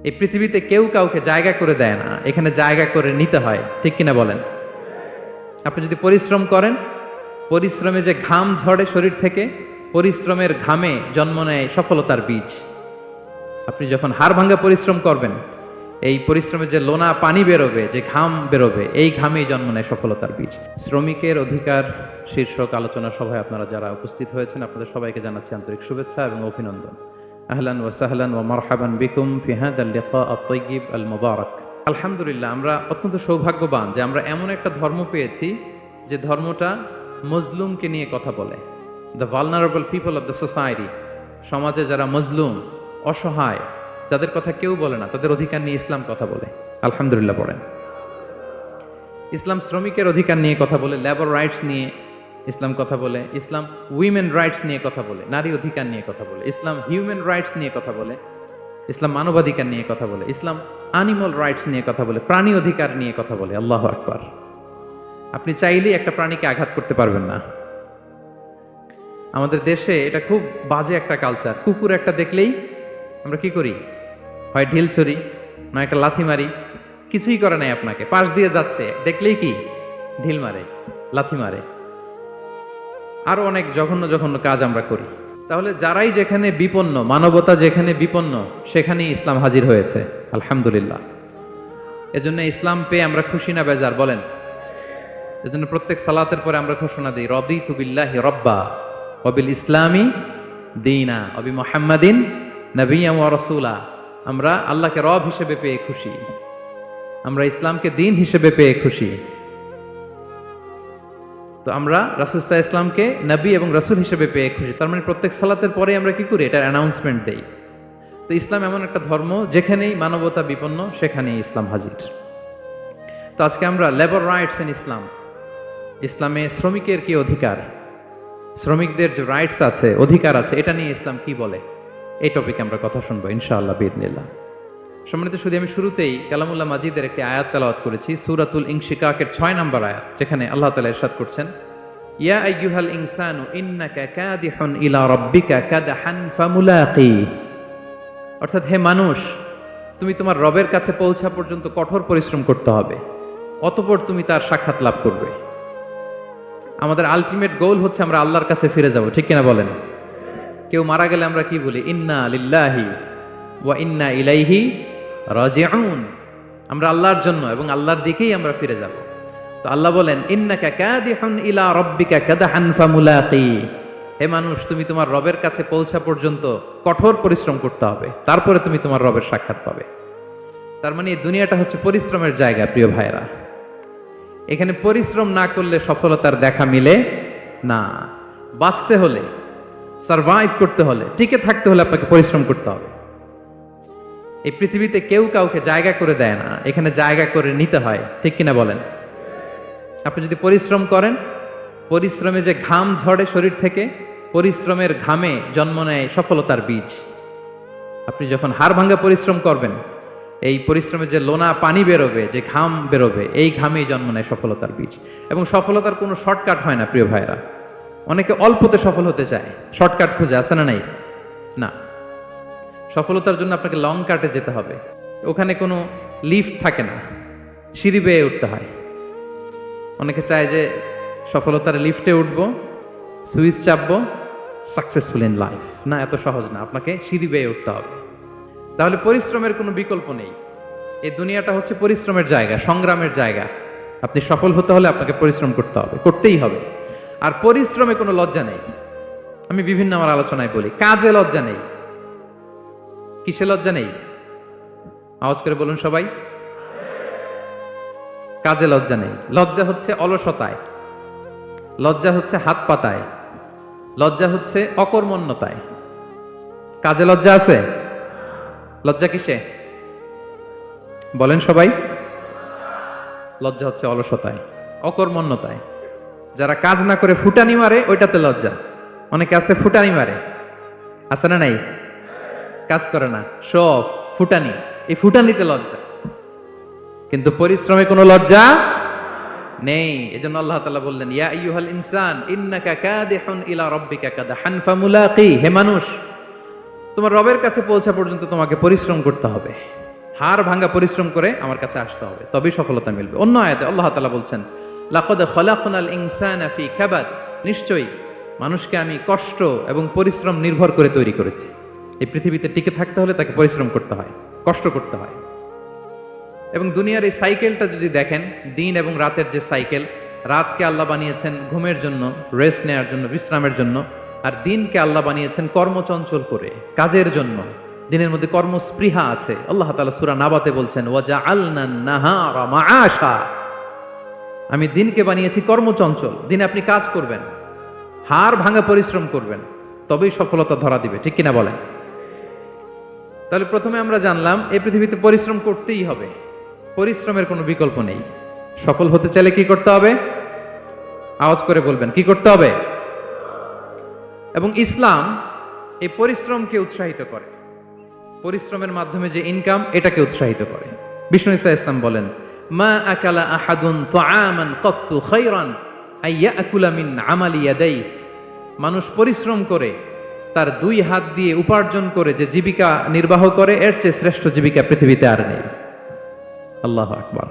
এই পৃথিবীতে কেউ কাউকে জায়গা করে দেয় না, এখানে জায়গা করে নিতে হয়, ঠিক কিনা বলেন? আপনি যদি পরিশ্রম করেন, পরিশ্রমে যে ঘাম ঝরে শরীর থেকে, পরিশ্রমের ঘামে জন্ম নেয় সফলতার বীজ। আপনি যখন হাড় ভাঙ্গা পরিশ্রম করবেন, এই পরিশ্রমে যে লোনা পানি বেরোবে, যে ঘাম বেরোবে, এই ঘামেই জন্ম নেয় সফলতার বীজ। শ্রমিকের অধিকার শীর্ষক আলোচনা সভায় আপনারা যারা উপস্থিত হয়েছেন, আপনাদের সবাইকে জানাচ্ছি আন্তরিক শুভেচ্ছা এবং অভিনন্দন। আহলান ওয়া সাহলান ওয়া মারহাবান বিকুম ফি হাদাল লিকা আত-তাইয়িব আল মুবারাক। আলহামদুলিল্লাহ, আমরা অত্যন্ত সৌভাগ্যবান যে আমরা এমন একটা ধর্ম পেয়েছি যে ধর্মটা মজলুমকে নিয়ে কথা বলে। The vulnerable people of the society, সমাজে যারা মজলুম, অসহায়, যাদের কথা কেউ বলে না, তাদের অধিকার নিয়ে ইসলাম কথা বলে। আলহামদুলিল্লাহ পড়েন। ইসলাম শ্রমিকের অধিকার নিয়ে কথা বলে, লেবার রাইটস নিয়ে ইসলাম কথা বলে। ইসলাম উইমেন রাইটস নিয়ে কথা বলে, নারী অধিকার নিয়ে কথা বলে। ইসলাম হিউম্যান রাইটস নিয়ে কথা বলে। ইসলাম মানবাধিকার নিয়ে কথা বলে। ইসলাম অ্যানিমাল রাইটস নিয়ে কথা বলে, প্রাণী অধিকার নিয়ে কথা বলে। আল্লাহু আকবার। আপনি চাইলেই একটা প্রাণীকে আঘাত করতে পারবেন না। আমাদের দেশে এটা খুব বাজে একটা কালচার। কুকুর একটা দেখলেই আমরা কি করি? হয় ঢিল ছড়ি, না একটা লাথি মারি। কিছুই করে নাই আপনাকে, পাশ দিয়ে যাচ্ছে, দেখলেই কি ঢিল মারে, লাথি মারে। আরো অনেক জঘন্য জঘন্য কাজ আমরা করি। তাহলে যারাই যেখানে বিপন্ন, মানবতা যেখানে বিপন্ন, সেখানেই ইসলাম হাজির হয়েছে। আলহামদুলিল্লাহ। এজন্য ইসলাম পেয়ে আমরা খুশি না বেজার বলেন? এজন্য প্রত্যেক সালাতের পরে আমরা ঘোষণা দিই, রাদিতু বিল্লাহি রাব্বা ওয়া বিল ইসলামি দীনা ওয়া বি মুহাম্মাদিন নাবিয়্যান ওয়া রাসূলা। আমরা আল্লাহকে রব হিসেবে পেয়ে খুশি, আমরা ইসলামকে দিন হিসেবে পেয়ে খুশি। তো আমরা রাসূল সাল্লাল্লাহু আলাইহি ইসলামকে নবী এবং রাসূল হিসেবে পেয়ে খুশি। তার মানে প্রত্যেক সালাতের পরে আমরা কি করি? এটার অ্যানাউন্সমেন্ট দেই। তো ইসলাম এমন একটা ধর্ম, যেখানেই মানবতা বিপন্ন সেখানেই ইসলাম হাজির। তো আজকে আমরা লেবার রাইটস ইন ইসলাম, ইসলামে শ্রমিকের কি অধিকার, শ্রমিকদের যে রাইটস আছে, অধিকার আছে, এটা নিয়ে ইসলাম কি বলে, এই টপিকে আমরা কথা শুনবো ইনশাআল্লাহ বিইذনিল্লাহ। সম্মানিত শুধু আমি শুরুতেই কালামুল্লাহ মাজিদের একটি আয়াত তেলাওয়াত করেছি, সূরাতুল ইনশিকাকের 6 নম্বর আয়াত, যেখানে আল্লাহ তাআলা ইরশাদ করছেন, ইয়া আইয়ুহাল ইনসানু ইন্নাকা কাদিহুন ইলা রাব্বিকা কাদহান ফামুলাকি। অর্থাৎ হে মানুষ, তুমি তোমার রবের কাছে পৌঁছা পর্যন্ত কঠোর পরিশ্রম করতে হবে, অতঃপর তুমি তার সাক্ষাৎ লাভ করবে। আমাদের আলটিমেট গোল হচ্ছে আমরা আল্লাহর কাছে ফিরে যাব, ঠিক কিনা বলেন? কেউ মারা গেলে আমরা কি বলি? ইন্না লিল্লাহি ওয়া ইন্না ইলাইহি রাজিউন। আমরা আল্লাহর জন্য এবং আল্লাহর দিকেই আমরা ফিরে যাব। তো আল্লাহ বলেন, ইন্নাকা কাদিহুন ইলা রাব্বিকা কাদহান ফামুলাকি। হে মানুষ, তুমি তোমার রবের কাছে পৌঁছা পর্যন্ত কঠোর পরিশ্রম করতে হবে, তারপরে তুমি তোমার রবের সাক্ষাৎ পাবে। তার মানে এই দুনিয়াটা হচ্ছে পরিশ্রমের জায়গা। প্রিয় ভাইরা, এখানে পরিশ্রম না করলে সফলতার দেখা মিলে না। বাঁচতে হলে, সারভাইভ করতে হলে, টিকে থাকতে হলে আপনাকে পরিশ্রম করতে হবে। এই পৃথিবীতে কেউ কাউকে জায়গা করে দেয় না, এখানে জায়গা করে নিতে হয়, ঠিক কিনা বলেন? আপনি যদি পরিশ্রম করেন, পরিশ্রমে যে ঘাম ঝরে শরীর থেকে, পরিশ্রমের ঘামে জন্ম নেয় সফলতার বীজ। আপনি যখন হাড় ভাঙ্গা পরিশ্রম করবেন, এই পরিশ্রমে যে লোনা পানি বেরোবে, যে ঘাম বেরোবে, এই ঘামেই জন্ম নেয় সফলতার বীজ। এবং সফলতার কোনো শর্টকাট হয় না প্রিয় ভাইরা। অনেকে অল্পতে সফল হতে চায়, শর্টকাট খুঁজে, আছে না? নাই না, সফলতার জন্য আপনাকে লং কাটে যেতে হবে। ওখানে কোনো লিফট থাকে না, সিঁড়ি বেয়ে উঠতে হয়। অনেকে চায় যে সফলতার লিফটে উঠবো, সুইচ চাপবো, সাকসেসফুল ইন লাইফ। না, এত সহজ না, আপনাকে সিঁড়ি বেয়ে উঠতে হবে। তাহলে পরিশ্রমের কোনো বিকল্প নেই। এই দুনিয়াটা হচ্ছে পরিশ্রমের জায়গা, সংগ্রামের জায়গা। আপনি সফল হতে হলে আপনাকে পরিশ্রম করতে হবে, করতেই হবে। আর পরিশ্রমে কোনো লজ্জা নেই। আমি বিভিন্ন আমার আলোচনায় বলি, কাজে লজ্জা নেই। কিসে লজ্জা নেই? আওয়াজ করে বলুন সবাই। কাজে লজ্জা নেই। লজ্জা হচ্ছে অলসতায়, লজ্জা হচ্ছে হাত পাতায়, লজ্জা হচ্ছে অকর্মণ্যতায়। কাজে লজ্জা আছে? লজ্জা কিসে বলেন সবাই? লজ্জা হচ্ছে অলসতায়, অকর্মণ্যতায়। যারা কাজ না করে ফুটানি মারে, ওইটাতে লজ্জা। অনেকে আছে ফুটানি মারে, আছে না? নাই, কাজ করে না, শো অফ, ফুটানি। এই ফুটানিতে লজ্জা, কিন্তু পরিশ্রমে কোনো লজ্জা নেই। এজন্য আল্লাহ তাআলা বললেন, ইয়া আইয়ুহাল ইনসান ইন্নাকা কাদিহুন ইলা রাব্বিকা কাদহান ফামুলাকি। হে মানুষ, তোমার রবের কাছে পৌঁছা পর্যন্ত তোমাকে পরিশ্রম করতে হবে। হাড় ভাঙা পরিশ্রম করে আমার কাছে আসতে হবে, তবেই সফলতা মিলবে। অন্য আয়াতে আল্লাহ তাআলা বলছেন, লাকাদ খলাকনাল ইনসানা ফি কাবাদ, নিশ্চয়ই মানুষকে আমি কষ্ট এবং পরিশ্রম নির্ভর করে তৈরি করেছি। এই পৃথিবীতে টিকে থাকতে হলে তাকে পরিশ্রম করতে হয়, কষ্ট করতে হয়। এবং দুনিয়ার এই সাইকেলটা যদি দেখেন, দিন এবং রাতের যে সাইকেল, রাতকে আল্লাহ বানিয়েছেন ঘুমের জন্য, রেস্ট নেওয়ার জন্য, বিশ্রামের জন্য, আর দিনকে আল্লাহ বানিয়েছেন কর্মচঞ্চল করে, কাজের জন্য। দিনের মধ্যে কর্মস্পৃহা আছে। আল্লাহ তাআলা সূরা নাবাতে বলছেন, ওয়াজআলনান নাহারা মাআশা, আমি দিনকে বানিয়েছি কর্মচঞ্চল। দিনে আপনি কাজ করবেন, হাড় ভাঙা পরিশ্রম করবেন, তবেই সফলতা ধরা দিবে, ঠিক কিনা বলেন? তাহলে প্রথমে আমরা জানলাম এই পৃথিবীতে পরিশ্রম করতেই হবে, পরিশ্রমের কোনো বিকল্প নেই। সফল হতে চাইলে কি করতে হবে? আওয়াজ করে বলবেন, কি করতে হবে? এবং ইসলাম এই পরিশ্রমকে উৎসাহিত করে, পরিশ্রমের মাধ্যমে যে ইনকাম, এটাকে উৎসাহিত করে। বিষ্ণু ঈসা ইসলাম বলেন, মা আকালা আহাদুন তাআমান কাত্তু খায়রান আইয়াকুলা মিন আমালি ইয়াদাই, মানুষ পরিশ্রম করে তার দুই হাত দিয়ে উপার্জন করে যে জীবিকা নির্বাহ করে, এর চেয়ে শ্রেষ্ঠ জীবিকা পৃথিবীতে আর নেই। আল্লাহু আকবার।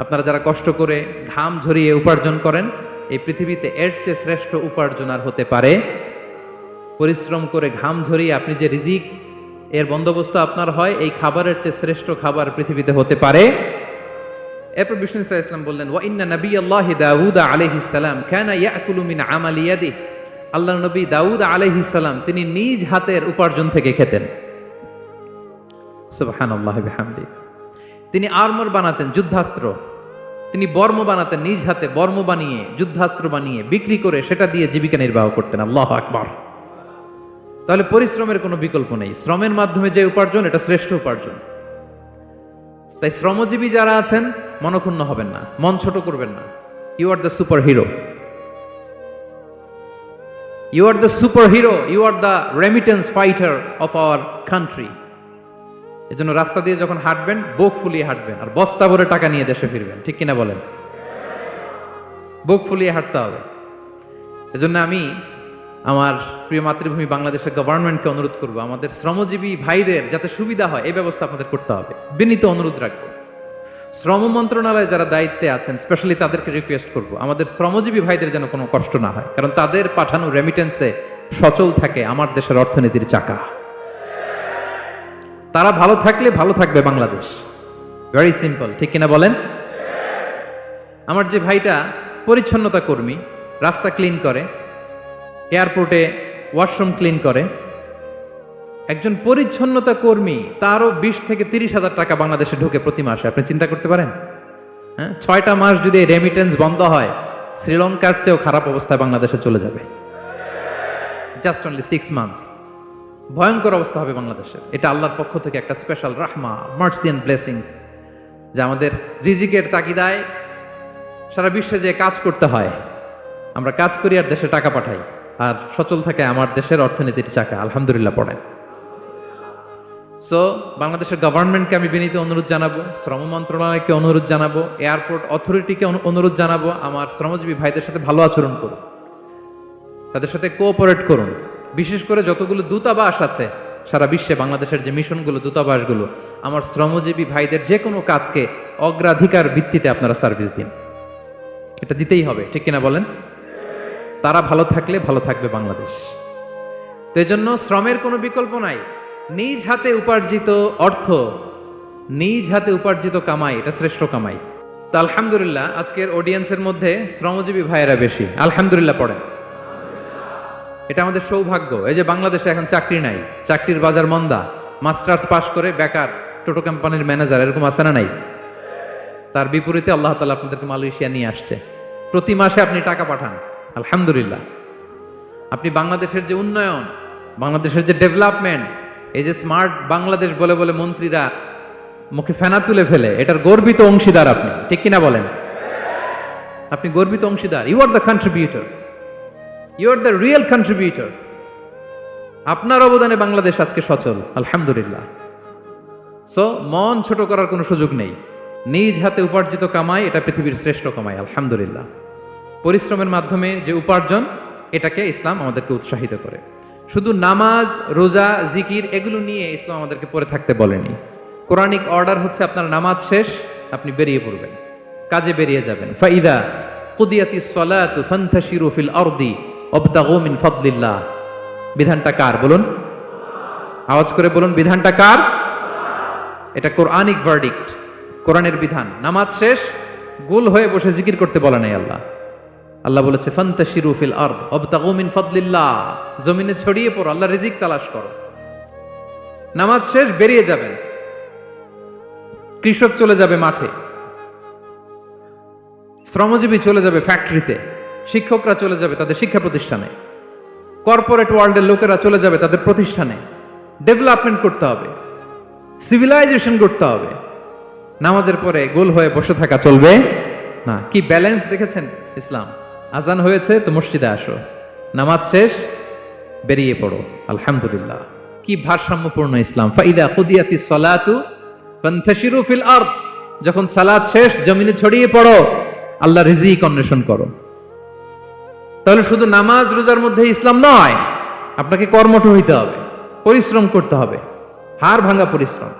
আপনারা যারা কষ্ট করে ঘাম ঝরিয়ে উপার্জন করেন, এই পৃথিবীতে এর চেয়ে শ্রেষ্ঠ উপার্জন আর হতে পারে? পরিশ্রম করে ঘাম ঝরিয়ে আপনি যে রিজিক এর বন্দোবস্ত আপনার হয়, এই খাবারের চেয়ে শ্রেষ্ঠ খাবার পৃথিবীতে হতে পারে? এরপর বিষ্ণু ঈসা ইসলাম বললেন, ওয়া ইন্না নাবিয়াল্লাহি দাউদ আলাইহিস সালাম কানা ইয়াকুলু মিন আমালি ইয়াদি, আল্লাহর নবী দাউদ আলাইহিস সালাম তিনি নিজ হাতের উপার্জন থেকে খেতেন। সুবহানাল্লাহি বিহামদি। তিনি আর্মর বানাতেন, যুদ্ধাস্ত্র, তিনি বর্ম বানাতেন, নিজ হাতে বর্ম বানিয়ে, যুদ্ধাস্ত্র বানিয়ে বিক্রি করে সেটা দিয়ে জীবিকা নির্বাহ করতেন। আল্লাহু আকবার। তাহলে পরিশ্রমের কোনো বিকল্প নেই। শ্রমের মাধ্যমে যে উপার্জন, এটা শ্রেষ্ঠ উপার্জন। তাই শ্রমজীবী যারা আছেন, মনক্ষুণ্ণ হবেন না, মন ছোট করবেন না। You are the super hero, you are the super hero, you are the remittance fighter of our country. এজন্য রাস্তা দিয়ে যখন হাঁটবেন, বুক ফুলিয়ে হাঁটবেন, আর বস্তা ভরে টাকা নিয়ে দেশে ফিরবেন, ঠিক কিনা বলেন? বুক ফুলিয়ে হাঁটতে হবে। এজন্য আমি আমার প্রিয় মাতৃভূমি বাংলাদেশের গভর্নমেন্টকে অনুরোধ করব, আমাদের শ্রমজীবী ভাইদের যাতে সুবিধা হয়, এই ব্যবস্থা আপনাদের করতে হবে। বিনীত অনুরোধ রাখবো। শ্রম মন্ত্রণালয়ে যারা দায়িত্বে আছেন, স্পেশালি তাদেরকে রিকোয়েস্ট করব, আমাদের শ্রমজীবী ভাইদের যেন কোনো কষ্ট না হয়, কারণ তাদের পাঠানো রেমিটেন্সে সচল থাকে আমার দেশের অর্থনীতির চাকা। তারা ভালো থাকলে ভালো থাকবে বাংলাদেশ। ভেরি সিম্পল, ঠিক কিনা বলেন? আমার যে ভাইটা পরিচ্ছন্নতা কর্মী, রাস্তা ক্লিন করে, এয়ারপোর্টে ওয়াশরুম ক্লিন করে, একজন পরিচ্ছন্নতা কর্মী, তারও 20 থেকে 30 হাজার টাকা বাংলাদেশে ঢোকে প্রতি মাসে। আপনি চিন্তা করতে পারেন? হ্যাঁ, 6টা মাস যদি রেমিটেন্স বন্ধ হয়, শ্রীলঙ্কার চেয়েও খারাপ অবস্থায় বাংলাদেশে চলে যাবে। Just only 6 months. ভয়ঙ্কর অবস্থা হবে বাংলাদেশে। এটা আল্লাহর পক্ষ থেকে একটা স্পেশাল রাহমা, মার্সি এন্ড ব্লেসিংস, যে আমাদের রিজিকের তাগিদায় সারা বিশ্বে যে কাজ করতে হয়, আমরা কাজ করি আর দেশে টাকা পাঠাই, আর সচল থাকে আমার দেশের অর্থনীতির চাকা। আলহামদুলিল্লাহ পড়েন। সো বাংলাদেশের গভর্নমেন্টকে আমি বিনীত অনুরোধ জানাবো, শ্রম মন্ত্রণালয়কে অনুরোধ জানাবো, এয়ারপোর্ট অথরিটিকে অনুরোধ জানাবো, আমার শ্রমজীবী ভাইদের সাথে ভালো আচরণ করুন, তাদের সাথে কোঅপারেট করুন। বিশেষ করে যতগুলো দূতাবাস আছে সারা বিশ্বে, বাংলাদেশের যে মিশনগুলো, দূতাবাসগুলো, আমার শ্রমজীবী ভাইদের যে কোনো কাজকে অগ্রাধিকার ভিত্তিতে আপনারা সার্ভিস দিন। এটা দিতেই হবে, ঠিক কিনা বলেন? তারা ভালো থাকলে ভালো থাকবে বাংলাদেশ। তো এই জন্য শ্রমের কোনো বিকল্প নাই। নিজ হাতে উপার্জিত অর্থ, নিজ হাতে উপার্জিত কামাই, এটা শ্রেষ্ঠ কামাই। তো আলহামদুলিল্লাহ আজকের অডিয়েন্সের মধ্যে শ্রমজীবী ভাইয়েরা বেশি। আলহামদুলিল্লাহ পড়েন। এটা আমাদের সৌভাগ্য। এই যে বাংলাদেশে এখন চাকরি নাই, চাকরির বাজার মন্দা, মাস্টার্স পাস করে বেকার টোটো কোম্পানির ম্যানেজার, এরকম আছে না নাই? তার বিপরীতে আল্লাহ তাআলা আপনাদেরকে মালয়েশিয়া নিয়ে আসছে। প্রতি মাসে আপনি টাকা পাঠান, আলহামদুলিল্লাহ। আপনি বাংলাদেশের যে উন্নয়ন, বাংলাদেশের যে ডেভেলপমেন্ট, এই যে স্মার্ট বাংলাদেশ বলে বলে মন্ত্রীরা মুখে ফেনা তুলে ফেলে, এটার গর্বিত অংশীদার আপনি, ঠিক কিনা বলেন? আপনি গর্বিত অংশীদার। You are the contributor, you are the real contributor. আপনার অবদানে বাংলাদেশ আজকে সচল, আলহামদুলিল্লাহ। সো মন ছোট করার কোনো সুযোগ নেই। নিজ হাতে উপার্জিত কামাই, এটা পৃথিবীর শ্রেষ্ঠ কামাই, আলহামদুলিল্লাহ। পরিশ্রমের মাধ্যমে যে উপার্জন, এটাকে ইসলাম আমাদেরকে উৎসাহিত করে। শুধু নামাজ, রোজা, জিকির এগুলো নিয়ে ইসলাম আমাদেরকে পড়ে থাকতে বলেনি। কোরআনিক অর্ডার হচ্ছে আপনার নামাজ শেষ, আপনি বেরিয়ে পড়বেন, কাজে বেরিয়ে যাবেন। ফাইদা কুদিয়াতিস সালাতু ফান্তাশিরু ফিল আরদি ওয়াবতাগু মিন ফাদলিল্লাহ। বিধানটা কার বলুন? আওয়াজ করে বলুন, বিধানটা কার? এটা কোরআনিক ভার্ডিক্ট, কোরআনের বিধান। নামাজ শেষ, গোল হয়ে বসে জিকির করতে বলে নাই আল্লাহ। আল্লাহ বলেছে ফান্তাশিরু ফিল আরদ ওয়াবতাগু মিন ফাদলিল্লাহ, জমিনে ছড়িয়ে পড়ো, আল্লাহর রিজিক তালাশ করো। নামাজ শেষ, বেরিয়ে যাবেন। কৃষক চলে যাবে মাঠে, শ্রমজীবী চলে যাবে ফ্যাক্টরিতে, শিক্ষকরা চলে যাবে তাদের শিক্ষা প্রতিষ্ঠানে, কর্পোরেট ওয়ার্ল্ডের লোকেরা চলে যাবে তাদের প্রতিষ্ঠানে। ডেভেলপমেন্ট করতে হবে, সিভিলাইজেশন করতে হবে। নামাজের পরে গোল হয়ে বসে থাকা চলবে না। কি ব্যালেন্স দেখেছেন ইসলাম? আজান হয়েছে তো মসজিদে আসো, নামাজ শেষ বেরিয়ে পড়ো, আলহামদুলিল্লাহ। কি ভারসাম্যপূর্ণ ইসলাম। ফাইদা কুদিয়াতিস সালাতু ফান্তাশিরু ফিল আরদ, যখন সালাত শেষ জমিনে ছড়িয়ে পড়ো, আল্লাহ রিজিক অন্বেষণ করো। তাহলে শুধু নামাজ রোজার মধ্যে ইসলাম নয়, আপনাকে কর্মঠ হইতে হবে, পরিশ্রম করতে হবে, হাড় ভাঙা পরিশ্রম।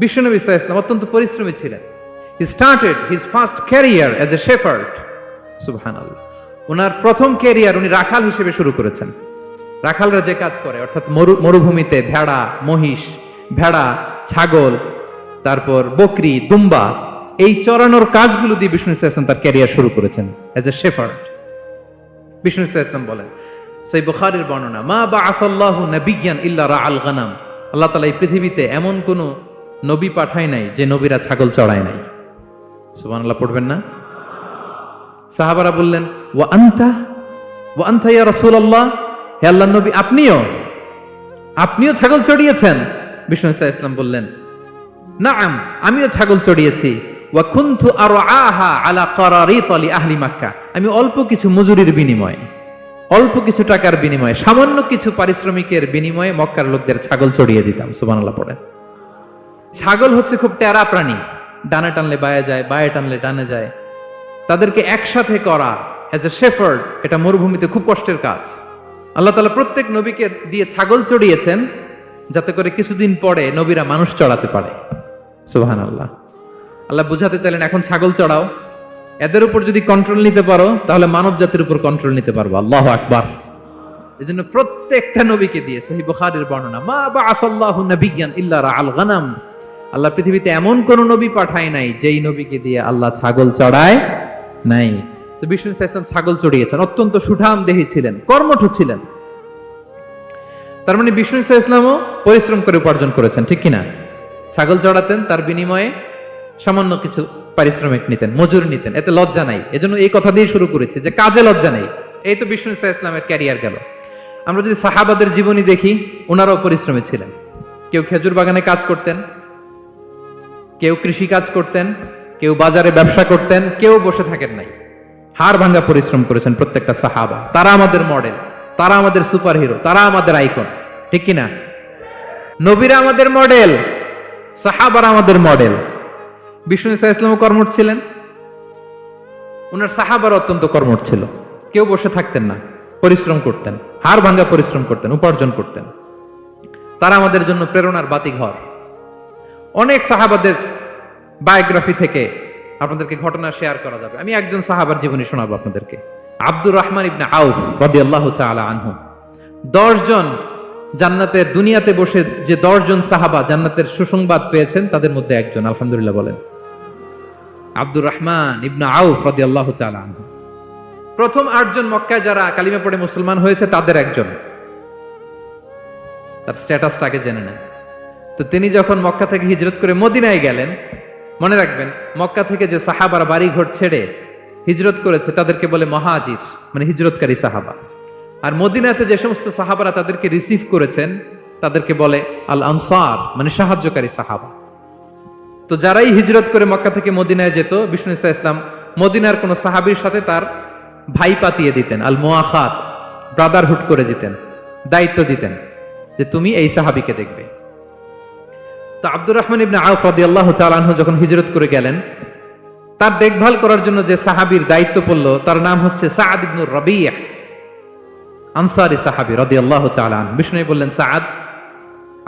বিশ্বনবী সাল্লাল্লাহু আলাইহি ওয়াসাল্লাম অত্যন্ত পরিশ্রমী ছিলেন। He started his first career as a shepherd. সুবহানাল্লাহ। ওনার প্রথম ক্যারিয়ার উনি রাখাল হিসেবে শুরু করেছেন। রাখালরা যে কাজ করে, অর্থাৎ মরুভূমিতে ভেড়া, মহিষ, ভেড়া, ছাগল, তারপর বকরি, দুম্বা, এই চরানোর কাজগুলো দিয়ে বিষ্ণু ইসলাম তার ক্যারিয়ার শুরু করেছেন as a shepherd. Vishnu Islam বলেন, সহিহ বুখারীর বর্ণনা, মা বাআসাল্লাহু নাবিয়্যান ইল্লা রাআল গানাম। আল্লাহ তাআলা এই পৃথিবীতে এমন কোন নবী পাঠায় নাই যে নবীরা ছাগল চড়ায় নাই। সুবহানাল্লাহ পড়বেন না? সাহাবারা বললেন, ওয়া আনতা ইয়া রাসূলুল্লাহ, হে আল্লাহর নবী, আপনিও ছাগল চড়িয়েছেন? বিষ্ণু ইসলাম বললেন, নাআম, আমিও ছাগল চড়িয়েছি। ওয়া কুনতু আরআহা আলা কারারিত লি আহলি মক্কা, আমি অল্প কিছু মজুরির বিনিময়ে, অল্প কিছু টাকার বিনিময়ে, সামান্য কিছু পারিশ্রমিকের বিনিময়ে মক্কার লোকদের ছাগল চড়িয়ে দিতাম। সুবহানাল্লাহ পড়েন। ছাগল হচ্ছে খুব টেরা প্রাণী, ডানে টানলে বায়ে যায়, বায়ে টানলে ডানে যায়। তাদেরকে একসাথে করা অ্যাজ এ শেফার্ড, এটা মরুভূমিতে খুব কষ্টের কাজ। আল্লাহ তাআলা প্রত্যেক নবীকে দিয়ে ছাগল চড়িয়েছেন যাতে করে কিছুদিন পরে নবীরা মানুষ চড়াতে পারে। সুবহানাল্লাহ। আল্লাহ বুঝাতে চাইলেন, এখন ছাগল চড়াও, এদের উপর যদি কন্ট্রোল নিতে পারো তাহলে মানব জাতির উপর কন্ট্রোল নিতে পারবো। আল্লাহু আকবার। এজন্য প্রত্যেকটা নবীকে দিয়ে, সহিহ বুখারীর বর্ণনা, মা বাআসাল্লাহু নাবিয়্যান ইল্লা রাআল গানাম, আল্লাহ পৃথিবীতে এমন কোন নবী পাঠায় নাই যেই নবীকে দিয়ে আল্লাহ ছাগল চড়ায় নাই। তো বিষ্ণু ইসলাম ছাগল চড়িয়েছেন, অত্যন্ত সুঠাম দেহী ছিলেন, কর্মঠ ছিলেন। তার মানে বিষ্ণু ইসলামও পরিশ্রম করে উপার্জন করেছেন, ঠিক কিনা? ছাগল চড়াতেন, তার বিনিময়ে সামান্য কিছু পারিশ্রমিক নিতেন, মজুর নিতেন, এতে লজ্জা নাই। এজন্য এই কথা দিয়ে শুরু করেছি যে কাজে লজ্জা নেই। এই তো বিষ্ণু ইসলামের ক্যারিয়ার গেল। আমরা যদি সাহাবাদের জীবনী দেখি, ওনারাও পরিশ্রমী ছিলেন। কেউ খেজুর বাগানে কাজ করতেন, কেউ কৃষি কাজ করতেন, কেউ বাজারে ব্যবসা করতেন, কেউ বসে থাকেন নাই। হাড় ভাঙা পরিশ্রম করেছেন প্রত্যেকটা সাহাবা। তারা আমাদের মডেল, তারা আমাদের সুপার হিরো, তারা আমাদের আইকন, ঠিক কিনা? নবীরা আমাদের মডেল, সাহাবারা আমাদের মডেল। বিষ্ণু ইসলামও কর্মঠ ছিলেন, ওনার সাহাবারা অত্যন্ত কর্মঠ ছিল। কেউ বসে থাকতেন না, পরিশ্রম করতেন, হাড় ভাঙা পরিশ্রম করতেন, উপার্জন করতেন। তারা আমাদের জন্য প্রেরণার বাতিঘর। অনেক সাহাবাদের বায়োগ্রাফি থেকে আপনাদেরকে ঘটনা শেয়ার করা যাবে। আমি একজন সাহাবার জীবনী শোনাবো আপনাদেরকে। আব্দুর রহমান ইবনে আউফ রাদিয়াল্লাহু তাআলা আনহু। 10 জন জান্নাতের, দুনিয়াতে বসে যে 10 জন সাহাবা জান্নাতের সুসংবাদ পেয়েছেন তাদের মধ্যে একজন, আলহামদুলিল্লাহ বলেন। আব্দুর রহমান ইবনে আউফ রাদিয়াল্লাহু তাআলা আনহু প্রথম 8 জন মক্কায় যারা কালিমা পড়ে মুসলমান হয়েছে তাদের একজন। তার স্ট্যাটাসটাকে জেনে নেন। তো তিনি যখন মক্কা থেকে হিজরত করে মদিনায় গেলেন, মনে রাখবেন মক্কা থেকে যে সাহাবারা বাড়ি ঘর ছেড়ে হিজরত করেছে তাদেরকে বলে মহাজির, মানে হিজরতকারী সাহাবা। আর মদিনাতে যে সমস্ত সাহাবারা তাদেরকে রিসিভ করেছেন তাদেরকে বলে আল আনসার, মানে সাহায্যকারী সাহাবা। তো যারাই হিজরত করে মক্কা থেকে মদিনায় যেত, বিষ্ণু ইসলাম মদিনার কোন সাহাবীর সাথে তার ভাই পাতিয়ে দিতেন, আল মুআখাত, ব্রাদারহুড করে দিতেন, দায়িত্ব দিতেন যে তুমি এই সাহাবীকে দেখবে। তো আব্দুর রহমান ইবনে আউফ রাদিয়াল্লাহু তাআলা আনহু যখন হিজরত করে গেলেন, তার দেখভাল করার জন্য যে সাহাবীর দায়িত্ব পড়ল তার নাম হচ্ছে সাআদ ইবনে রাবিয়া, আনসারী সাহাবী রাদিয়াল্লাহু তাআলা আনহু। বিষ্ণু বললেন, সাআদ,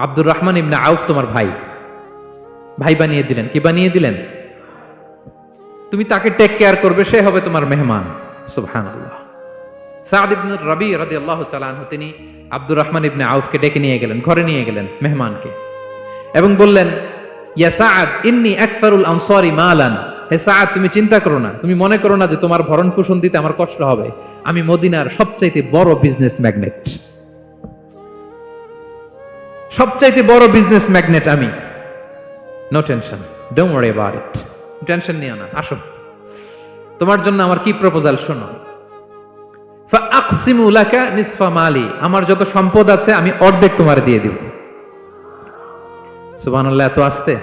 আব্দুর রহমান ইবনে আউফ তোমার ভাই। ভাই বানিয়ে দিলেন। কি বানিয়ে দিলেন? তুমি তাকে টেক কেয়ার করবে, সে হবে তোমার মেহমান। সুবহানাল্লাহ। সাদ ইবনে রাবি রাদিয়াল্লাহু তাআলা আনহু তিনি আব্দুর রহমান ইবনে আউফকে ডেকে নিয়ে গেলেন, ঘরে নিয়ে গেলেন মেহমানকে, এবং বললেন, ইয়া সাদ ইন্নী আকসারুল আনসারি মালান। হে সাদ, তুমি চিন্তা করো না, তুমি মনে করো না যে তোমার ভরণ পোষণ দিতে আমার কষ্ট হবে। আমি মদিনার সবচাইতে বড় বিজনেস ম্যাগনেট, সবচাইতে বড় বিজনেস ম্যাগনেট আমি। No tension, don't worry about it. Tension নিও না, আসো, তোমার জন্য আমার কি প্রপোজাল শোনো। ফাআকসিমু লাকা নিসফা মালি, আমার যত সম্পদ আছে আমি অর্ধেক তোমার দিয়ে দিব। সুবহানাল্লাহ। এত আসতে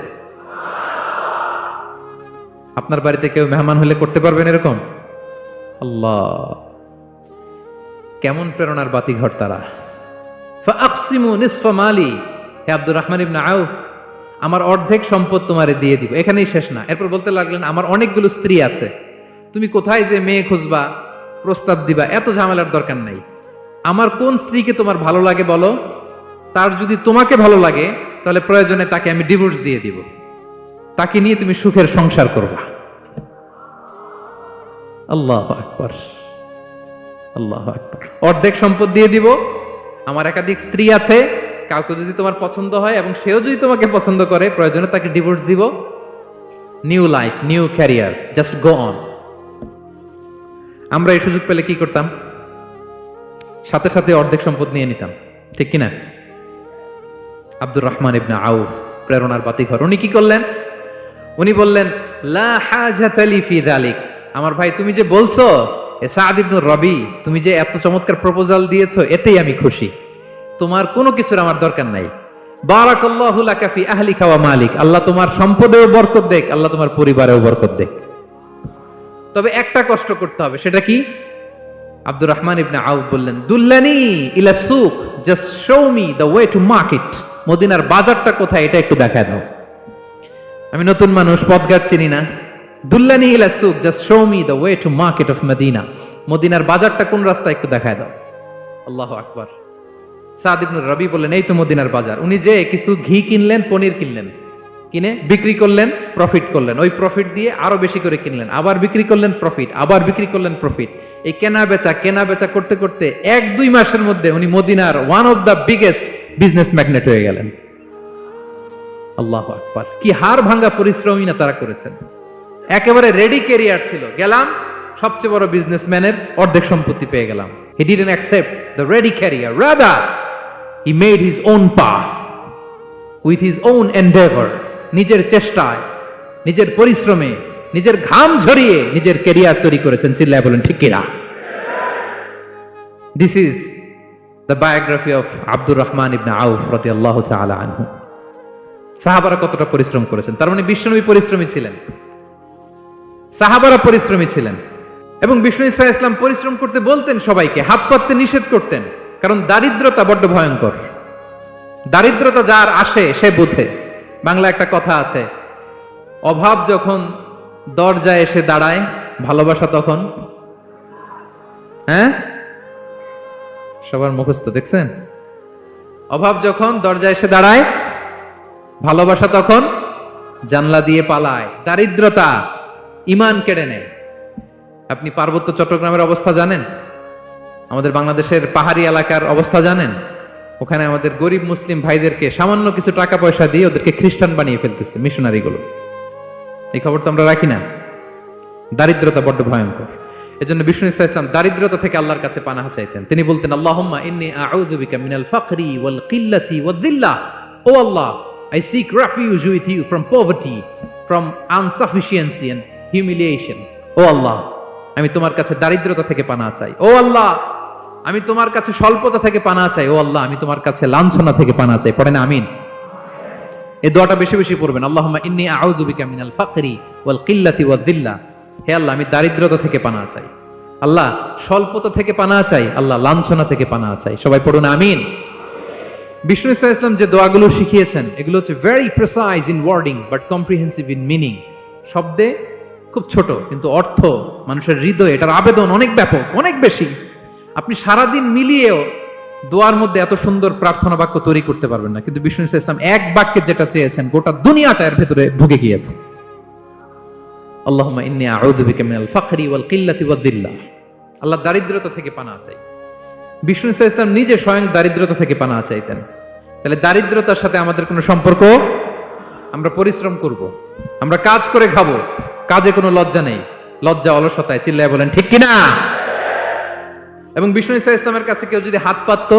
আপনার বাড়িতে কেউ মেহমান হলে করতে পারবেন এরকম? আল্লাহ, কেমন প্রেরণার বাতিঘর তারা। ফাআকসিমু নিসফা মালি, হে আব্দুর রহমান ইবনে আউফ, আমার অর্ধেক সম্পদ তোমারে দিয়ে দিব। এখানেই শেষ না, এরপর বলতে লাগলেন, আমার অনেকগুলো স্ত্রী আছে, তুমি কোথায় যে মেয়ে খুঁজবা, প্রস্তাব দিবা, এত ঝামেলার দরকার নাই। আমার কোন স্ত্রীকে তোমার ভালো লাগে বলো, তার যদি তোমাকে ভালো লাগে তাহলে প্রয়োজনে তাকে আমি ডিভোর্স দিয়ে দিব, তাকে নিয়ে তুমি সুখের সংসার করবা। আল্লাহু আকবার, আল্লাহু আকবার। অর্ধেক সম্পদ দিয়ে দিব, আমার একাধিক স্ত্রী আছে, কাউকে যদি তোমার পছন্দ হয় এবং সেও যদি তোমাকে পছন্দ করে, প্রয়োজনে তাকে ডিভোর্স দিব। New life, new career, just go on. আমরা এই সুযোগ পেলে কি করতাম? সাথে সাথে অর্ধেক সম্পদ নিয়ে নিতাম, ঠিক কিনা? আব্দুর রহমান ইবনে আউফ প্রেরণার বাতিঘর, উনি কি করলেন? উনি বললেন, লা হাজাতা লি ফি যালিক। আমার ভাই, তুমি যে বলছো, এ সাদ ইবনে রবি, তুমি যে এত চমৎকার প্রপোজাল দিয়েছো, এতেই আমি খুশি। তোমার কোনো কিছুর আমার দরকার নাই। বারাকাল্লাহু লাকা ফি আহলিকা ওয়া মালিক, আল্লাহ তোমার সম্পদেও বরকত দেখ, আল্লাহ তোমার পরিবারেও বরকত দেখ। তবে একটা কষ্ট করতে হবে, সেটা কি? আব্দুর রহমান ইবনে আউফ বললেন, দুল্লানি ইলা সুক, just show me the way to market. মদিনার বাজারটা কোথায় এটা একটু দেখায় দাও। আমি নতুন মানুষ, পথঘাট চিনি না। দুল্লানি ইলা সুক, just show me the way to market of Medina. মদিনার বাজারটা কোন রাস্তা একটু দেখায় দাও। আল্লাহু আকবার। সাদ ইবনে রবি বললেন, এই তো মদিনার বাজার। উনি যে কিছু ঘি কিনলেন, পনির কিনলেন, কিনে বিক্রি করলেন, প্রফিট করলেন। ওই প্রফিট দিয়ে আরো বেশি করে কিনলেন, আবার বিক্রি করলেন, প্রফিট, আবার বিক্রি করলেন, প্রফিট। এই কেনা বেচা করতে করতে 1-2 মাসের মধ্যে উনি মদিনার one of the biggest business magnate হয়ে গেলেন। আল্লাহু আকবার। কি হাড় ভাঙ্গা পরিশ্রমই না তারা করেছেন। একেবারে রেডি ক্যারিয়ার ছিল, গেলাম সবচেয়ে বড় বিজনেসম্যানের অর্ধেক সম্পত্তি পেয়ে গেলাম। He didn't accept the ready career, rather he made his own path with his own endeavor. নিজের চেষ্টায়, নিজের পরিশ্রমে, নিজের ঘাম ঝরিয়ে নিজের ক্যারিয়ার তৈরি করেছেন। চিল্লায় বলেন ঠিক কিনা? This is the biography of Abdur Rahman ইবনে আউফ রাদিয়াল্লাহু তাআলা আনহু। সাহাবারা কতটা পরিশ্রম করেছেন, তার মানে বিশ্বনবী পরিশ্রমী ছিলেন, সাহাবারা পরিশ্রমী ছিলেন। এবং বিষ্ণু ইসা ইসলাম পরিশ্রম করতে বলতেন সবাইকে, হাত পাততে নিষেধ করতেন, কারণ দারিদ্রতা বড্ড ভয়ঙ্কর। দারিদ্রতা যার আসে সে বুঝে। বাংলা একটা কথা আছে, অভাব যখন দরজায় এসে দাঁড়ায়, ভালোবাসা তখন। হ্যাঁ, সবার মুখস্থ দেখছেন? অভাব যখন দরজায় এসে দাঁড়ায়, ভালোবাসা তখন জানলা দিয়ে পালায়। দারিদ্রতা ঈমান কেড়ে নেয়। আপনি পার্বত্য চট্টগ্রামের অবস্থা জানেন? আমাদের বাংলাদেশের পাহাড়ি এলাকার অবস্থা জানেন? ওখানে আমাদের গরিব মুসলিম ভাইদেরকে সামান্য কিছু টাকা পয়সা দিয়ে ওদেরকে খ্রিস্টান বানিয়ে ফেলতেছে মিশনারিগুলো। এই খবর তো আমরা রাখি না। দারিদ্রতা বড্ড ভয়ঙ্কর। এজন্য বিষ্ণু ইসলাম দারিদ্রতা থেকে আল্লাহর কাছে পানাহ চাইতেন। তিনি বলতেন, আল্লাহুম্মা ইন্নী আউযু বিকা মিনাল ফাকরি ওয়াল কিল্লাতি ওয়াদ-দিল্লাহ। ও আল্লাহ, I seek refuge with you from poverty, from insufficiency and humiliation. ও আল্লাহ, আমি তোমার কাছে দারিদ্রতা থেকে পানাহ চাই। ও আল্লাহ, আমি তোমার কাছে স্বল্পতা থেকে পানাহ চাই। ও আল্লাহ, আমি তোমার কাছে লাঞ্ছনা থেকে পানাহ চাই। পড়েন আমিন। এই দোয়াটা বেশি বেশি পড়বেন। আল্লাহুম্মা ইন্নী আউযু বিকা মিনাল ফাকরি ওয়াল কিল্লাতি ওয়াদ-দিল্লাহ। হে আল্লাহ, আমি দারিদ্রতা থেকে পানাহ চাই। আল্লাহ, স্বল্পতা থেকে পানাহ চাই। আল্লাহ, লাঞ্ছনা থেকে পানাহ চাই। সবাই পড়ুন আমিন। বিষ্ণু ইসলাম যে দোয়াগুলো শিখিয়েছেন, এগুলো হচ্ছে very precise in wording but comprehensive in meaning. শব্দে খুব ছোট, কিন্তু অর্থ মানুষের হৃদয়ে এটার আবেদন অনেক ব্যাপক, অনেক বেশি। আপনি সারাদিন মিলিয়েও দোয়ার মধ্যে এত সুন্দর প্রার্থনা বাক্য তৈরি করতে পারবেন না, কিন্তু বিষ্ণু ইসলাম এক বাক্যে যেটা চেয়েছেন গোটা দুনিয়াটা এর ভেতরে ঢুকে গিয়েছে। আল্লাহুম্মা ইন্নী আউযু বিকা মিনাল ফাকরি ওয়াল কিল্লাতি ওয়াদ দিল্লাহ। আল্লাহ দারিদ্রতা থেকে পানাহ চাই। বিষ্ণু ইসলাম নিজে স্বয়ং দারিদ্রতা থেকে পানাহ চাইতেন। তাহলে দারিদ্রতার সাথে আমাদের কোনো সম্পর্ক? আমরা পরিশ্রম করব, আমরা কাজ করে খাবো, কাজে কোনো লজ্জা নেই, লজ্জা অলসতায়, চিল্লায় বলেন ঠিক কিনা? এবং বিষ্ণু ইসলামের কাছে কেউ যদি হাত পাতত,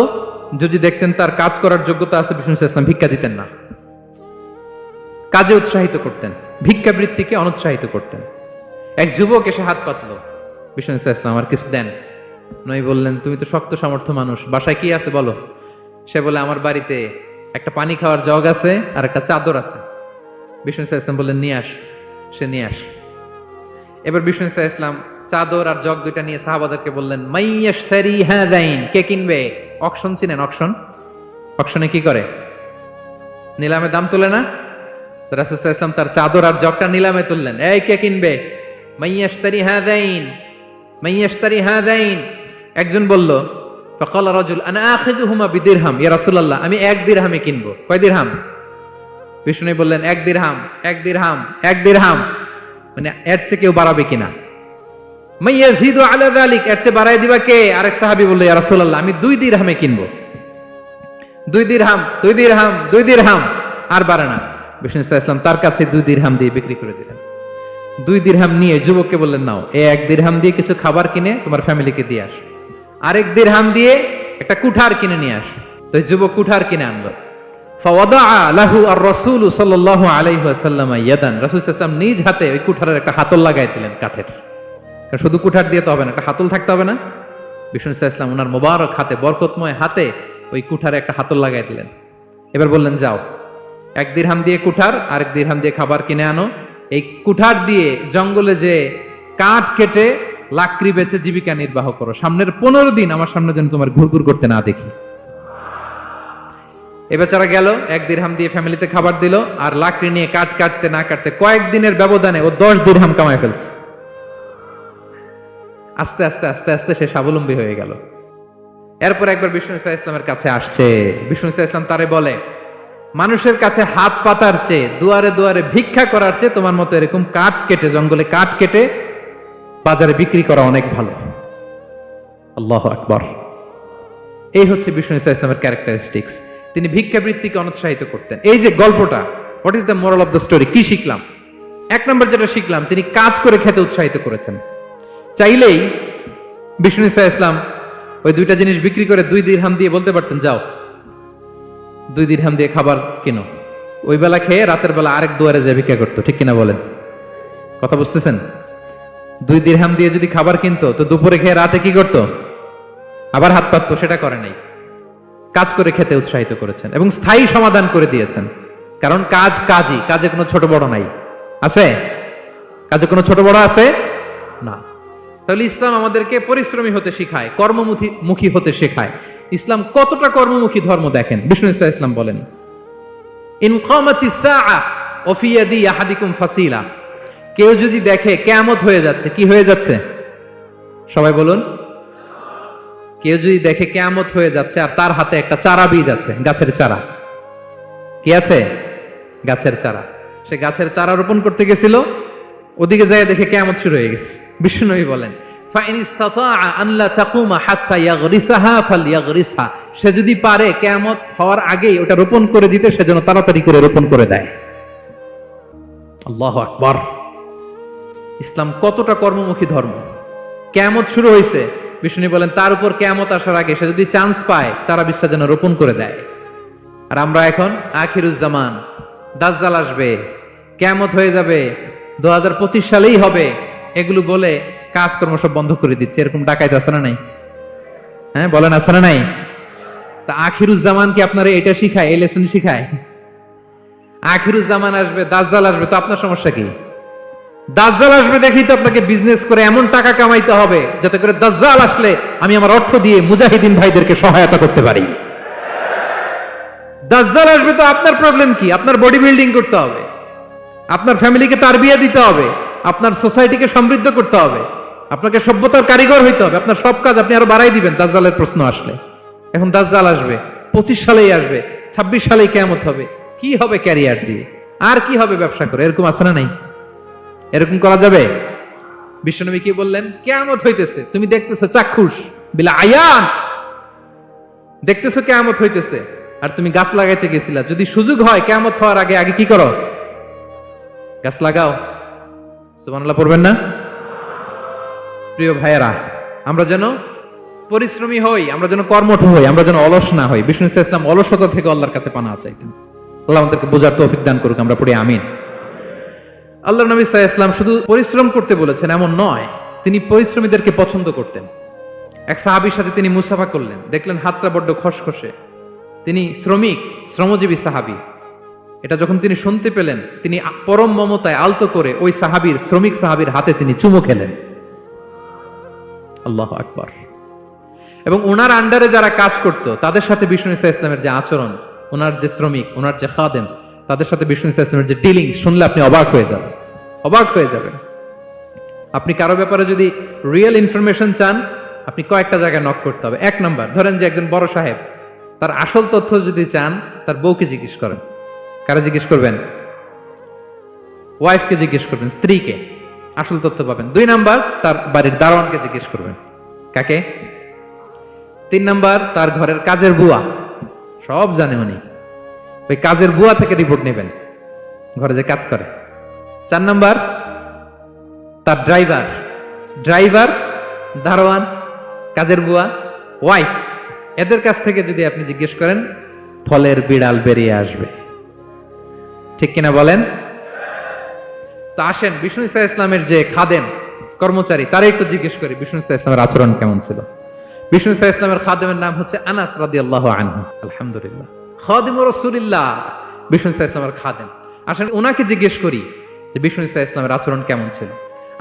যদি দেখতেন তার কাজ করার যোগ্যতা আছে, বিষ্ণু ইসলাম ভিক্ষা দিতেন না, কাজে উৎসাহিত করতেন, ভিক্ষাবৃত্তিকে অনুৎসাহিত করতেন। এক যুবক এসে হাত পাতলো, বিষ্ণু ইসলাম আমার কিছু দেন। নই বললেন তুমি তো শক্ত সামর্থ্য মানুষ, বাসায় কি আছে বলো। সে বলে আমার বাড়িতে একটা পানি খাওয়ার জগ আছে আর একটা চাদর আছে। বিষ্ণু ইসলাম বললেন নিয়ে আস। সে নিয়ে আস। এবার বিষ্ণু ইসলাম চাদর আর জগ দুইটা নিয়ে সাহাবাদেরকে বললেন মাইয়াশতারি হাযাইন, কে কিনবে? অকশন চিনেন? অকশন, অকশনে কি করে? নিলামে দাম তোলে না? রাসূল সাল্লাল্লাহু আলাইহি ওয়াসাল্লাম তার চাদর আর জগটা নিলামে তুললেন। এই কে কিনবে? মাইয়াশতারি হাযাইন, মাইয়াশতারি হাযাইন। একজন বলল ফাকালা রাজুল আনা আখিযুহুমা বিদিরহাম, ইয়া রাসূলুল্লাহ আমি 1 দিরহামে কিনবো। কয় দিরহাম? বিষ্ণু বললেন 1 দিরহাম, 1 দিরহাম, 1 দিরহাম। মানে এর চেয়ে কেউ বাড়াবে কিনা? মাইয়াজিদু আলা যালিক, এর চেয়ে বাড়ায় দিবা কে? আরেক সাহাবী বলল ইয়া রাসূলুল্লাহ আমি 2 দিরহামে কিনবো। 2 দিরহাম, 2 দিরহাম, 2 দিরহাম, আর বাড়ে না। বিষ্ণু ইসলাম তার কাছে 2 দিরহাম দিয়ে বিক্রি করে দিলেন। 2 দিরহাম নিয়ে যুবককে বললেন নাও, 1 দিরহাম দিয়ে কিছু খাবার কিনে তোমার ফ্যামিলিকে দিয়ে আস, আরেক দিরহাম দিয়ে একটা কুঠার কিনে নিয়ে আস। তো যুবক কুঠার কিনে আনলো। ফাওয়াদাআ লাহু আর-রাসূল সাল্লাল্লাহু আলাইহি ওয়াসাল্লাম ইয়াদান, রাসূল সাল্লাল্লাহু আলাইহি ওয়াসাল্লাম নিজ হাতে ওই কুঠারের একটা হাতল লাগাই দিলেন কাঠের। শুধু কুঠার দিয়ে তো হবে না, একটা হাতল থাকতে হবে না? বিষ্ণু সাল্লাল্লাহু আলাইহি ওয়াসাল্লাম ওনার মোবারক হাতে, বরকতময় হাতে ওই কুঠারে একটা হাতল লাগাই দিলেন। এবার বললেন যাও 1 দিরহাম দিয়ে কুঠার, আরেক দিরহাম দিয়ে খাবার কিনে আনো। এই কুঠার দিয়ে জঙ্গলে যে কাঠ কেটে লাকড়ি বেচে জীবিকা নির্বাহ করো। সামনের 15 দিন আমার সামনে যেন তোমার ঘুরঘুর করতে না দেখি। এ বেচারা গেল, 1 দিরহাম দিয়ে ফ্যামিলিতে খাবার দিল, আর লাকড়ি নিয়ে কাঠ কাটতে না কাটতে কয়েকদিনের ব্যবধানে ও 10 দিরহাম কামায় ফেলছে। আস্তে আস্তে আস্তে আস্তে সে স্বাবলম্বী হয়ে গেল। এরপর একবার বিষ্ণু ইসলামের কাছে আসছে। বিষ্ণু ইসলাম তারে বলে মানুষের কাছে হাত পাতার চেয়ে, দুয়ারে দুয়ারে ভিক্ষা করার চেয়ে তোমার মতো এরকম কাঠ কেটে, জঙ্গলে কাঠ কেটে বাজারে বিক্রি করা অনেক ভালো। আল্লাহু আকবার। এই হচ্ছে বিষ্ণু ইসলামের ক্যারেক্টারিস্টিক্স। তিনি ভিক্ষাবৃত্তিকে অনুৎসাহিত করতেন। এই যে গল্পটা, what is the moral of the story? কি শিখলাম? 1 নম্বর যেটা শিখলাম, তিনি কাজ করে খেতে উৎসাহিত করেছেন। চাইলেই বিষ্ণু ইসলাম ওই 2টা জিনিস বিক্রি করে 2 দিরহাম দিয়ে বলতে পারতেন যাও 2 দিরহাম দিয়ে খাবার কিনো। ওই বেলা খেয়ে রাতের বেলা আরেক দুয়ারে যায় ভিক্ষা করতো, ঠিক কিনা বলেন? কথা বুঝতেছেন? 2 দিরহাম দিয়ে যদি খাবার কিনতো তো দুপুরে খেয়ে রাতে কি করতো? আবার হাত পাততো। সেটা করে নাই, কাজ করে খেতে উৎসাহিত করেছেন এবং স্থায়ী সমাধান করে দিয়েছেন। কারণ কাজ কাজই, কাজে কোনো ছোট বড় নাই। আছে? কাজে কোনো ছোট বড় আছে না। তাহলে ইসলাম আমাদেরকে পরিশ্রমী হতে শেখায়, কর্মমুখী হতে শেখায়। ইসলাম কতটা কর্মমুখী ধর্ম দেখেন। বিষ্ণু ইসলাম বলেন ইন কামাতিস সাআ ওয়া ফি ইয়াদি আহাদিকুম ফাসিলা, কেউ যদি দেখে কিয়ামত হয়ে যাচ্ছে, কি হয়ে যাচ্ছে? সবাই বলুন। কেউ যদি দেখে কিয়ামত হয়ে যাচ্ছে আর তার হাতে একটা চারা বীজ আছে, গাছের চারা। কি আছে? গাছের চারা। সে গাছের চারা রোপণ করতে গেছিল, ওদিকে যায় দেখে কিয়ামত শুরু হয়ে গেছে। বিষ্ণুনবী বলেন ফাইন ইসতাতাআ আন লা তাকুমা হাত্তা ইয়াগরিসাহা ফালইয়াগরিসহা, সে যদি পারে কিয়ামত হওয়ার আগেই ওটা রোপণ করে দিতে, সে যেন তাড়াতাড়ি করে রোপণ করে দেয়। আল্লাহু আকবার। ইসলাম কতটা কর্মমুখী ধর্ম। কিয়ামত শুরু হয়েছে, বিষ্ণু বলেন তার উপর কিয়ামত আসার আগে সে যদি চান্স পায় চারা বীজটা যেন রোপণ করে দেয়। আর আমরা এখন আখিরুজ্জামান, দাজ্জাল আসবে, কিয়ামত হয়ে যাবে, 2025 সালেই হবে, এগুলো বলে কাজকর্ম সব বন্ধ করে দিচ্ছে। এরকম ডাকাইতে আছে না নাই? হ্যাঁ বলেন, আছে না নাই? তা আখিরুজ্জামান কি আপনারা এটা শিখায়, এই লেসন শিখায়? আখিরুজ্জামান আসবে, দাজ্জাল আসবে, তো আপনার সমস্যা কি? দাজ্জাল আসবে দেখেই তো আপনাকে বিজনেস করে এমন টাকা কামাইতে হবে যাতে করে দাজ্জাল আসলে আমি আমার অর্থ দিয়ে মুজাহিদিন ভাইদেরকে সহায়তা করতে পারি। দাজ্জাল আসবে তো আপনার প্রবলেম কি? আপনার বডি বিল্ডিং করতে হবে, আপনার ফ্যামিলিকে তারবিয়া দিতে হবে, আপনার সোসাইটিকে সমৃদ্ধ করতে হবে, আপনাকে সভ্যতার কারিগর হইতে হবে। আপনার সব কাজ আপনি আরো বাড়াই দিবেন দাজ্জালের প্রশ্ন আসলে। এখন দাজ্জাল আসবে, 25 সালেই আসবে, 26 সালেই কিয়ামত হবে, কি হবে ক্যারিয়ার দিয়ে, আর কি হবে ব্যবসা করে, এরকম আছে না নাই? এরকম করা যাবে? বিশ্বনবী কি বললেন? কিয়ামত হইতেছে, তুমি দেখতেছো চাক্ষুষ বিলা আয়ান, দেখতেছো কিয়ামত হইতেছে, আর তুমি গাছ লাগাইতে গেছিলা। যদি সুযোগ হয় কিয়ামত হওয়ার আগে আগে কি করো? গাছ লাগাও। সুবহানাল্লাহ পড়বেন না? প্রিয় ভাইয়েরা, আমরা যেন পরিশ্রমী হই, আমরা যেন কর্মঠ হই, আমরা যেন অলস না হই। বিষ্ণু ইসলাম অলসতা থেকে আল্লাহর কাছে পানা চাইতেন। আল্লাহ আমাদেরকে বোঝার তৌফিক দান করুক, আমরা পড়ি আমিন। আল্লাহ নবী সাল্লাল্লাহু আলাইহি ওয়াসাল্লাম শুধু পরিশ্রম করতে বলেছেন এমন নয়, তিনি পরিশ্রমীদেরকে পছন্দ করতেন। এক সাহাবীর সাথে তিনি মুসাফা করলেন, দেখলেন হাতটা বড্ড খসখসে, তিনি শ্রমিক, শ্রমজীবী সাহাবী। এটা যখন তিনি শুনতে পেলেন, তিনি পরম মমতায় আলতো করে ওই সাহাবীর, শ্রমিক সাহাবীর হাতে তিনি চুমু খেলেন। আল্লাহু আকবার। এবং ওনার আন্ডারে যারা কাজ করত তাদের সাথে বিষ্ণু ইসলামের যে আচরণ, ওনার যে শ্রমিক, ওনার যে খাদেম, তাদের সাথে বিষ্ণু ইসলামের যে ডিলিং, শুনলে আপনি অবাক হয়ে যাবেন, অবাক হয়ে যাবেন। আপনি কারো ব্যাপারে যদি রিয়েল ইনফরমেশন চান, আপনি কয়েকটা জায়গায় নক করতে হবে। এক নাম্বার, ধরেন যে একজন বড় সাহেব, তার আসল তথ্য যদি চান, তার বউকে জিজ্ঞেস করেন। কারা জিজ্ঞেস করবেন? ওয়াইফকে জিজ্ঞেস করবেন, স্ত্রীকে, আসল তথ্য পাবেন। 2 নাম্বার, তার বাড়ির দারোয়ানকে জিজ্ঞেস করবেন। কাকে? 3 নাম্বার, তার ঘরের কাজের বুয়া, সব জানে উনি, ওই কাজের বুয়া থেকে রিপোর্ট নেবেন, ঘরে যে কাজ করে। 4 নাম্বার, তার ড্রাইভার, দারোয়ান, কাজের বুয়া, ওয়াইফ, এদের কাছ থেকে যদি আপনি জিজ্ঞেস করেন, ফলের বিড়াল বেরিয়ে আসবে। ঠিক কিনা বলেন? তো আসেন বিষ্ণু ইসলামের যে খাদেম, কর্মচারী, তারা একটু জিজ্ঞেস করি বিষ্ণু ইসলামের আচরণ কেমন ছিল। বিষ্ণু ইসলামের খাদেমের নাম হচ্ছে আনাস রাদিয়াল্লাহু আনহু। আলহামদুলিল্লাহ, খাদিমুর রাসূলিল্লাহ, বিষ্ণু ইসলামের খাদেম। আসেন ওনাকে জিজ্ঞেস করি যে বিষ্ণু ইসলামের আচরণ কেমন ছিল।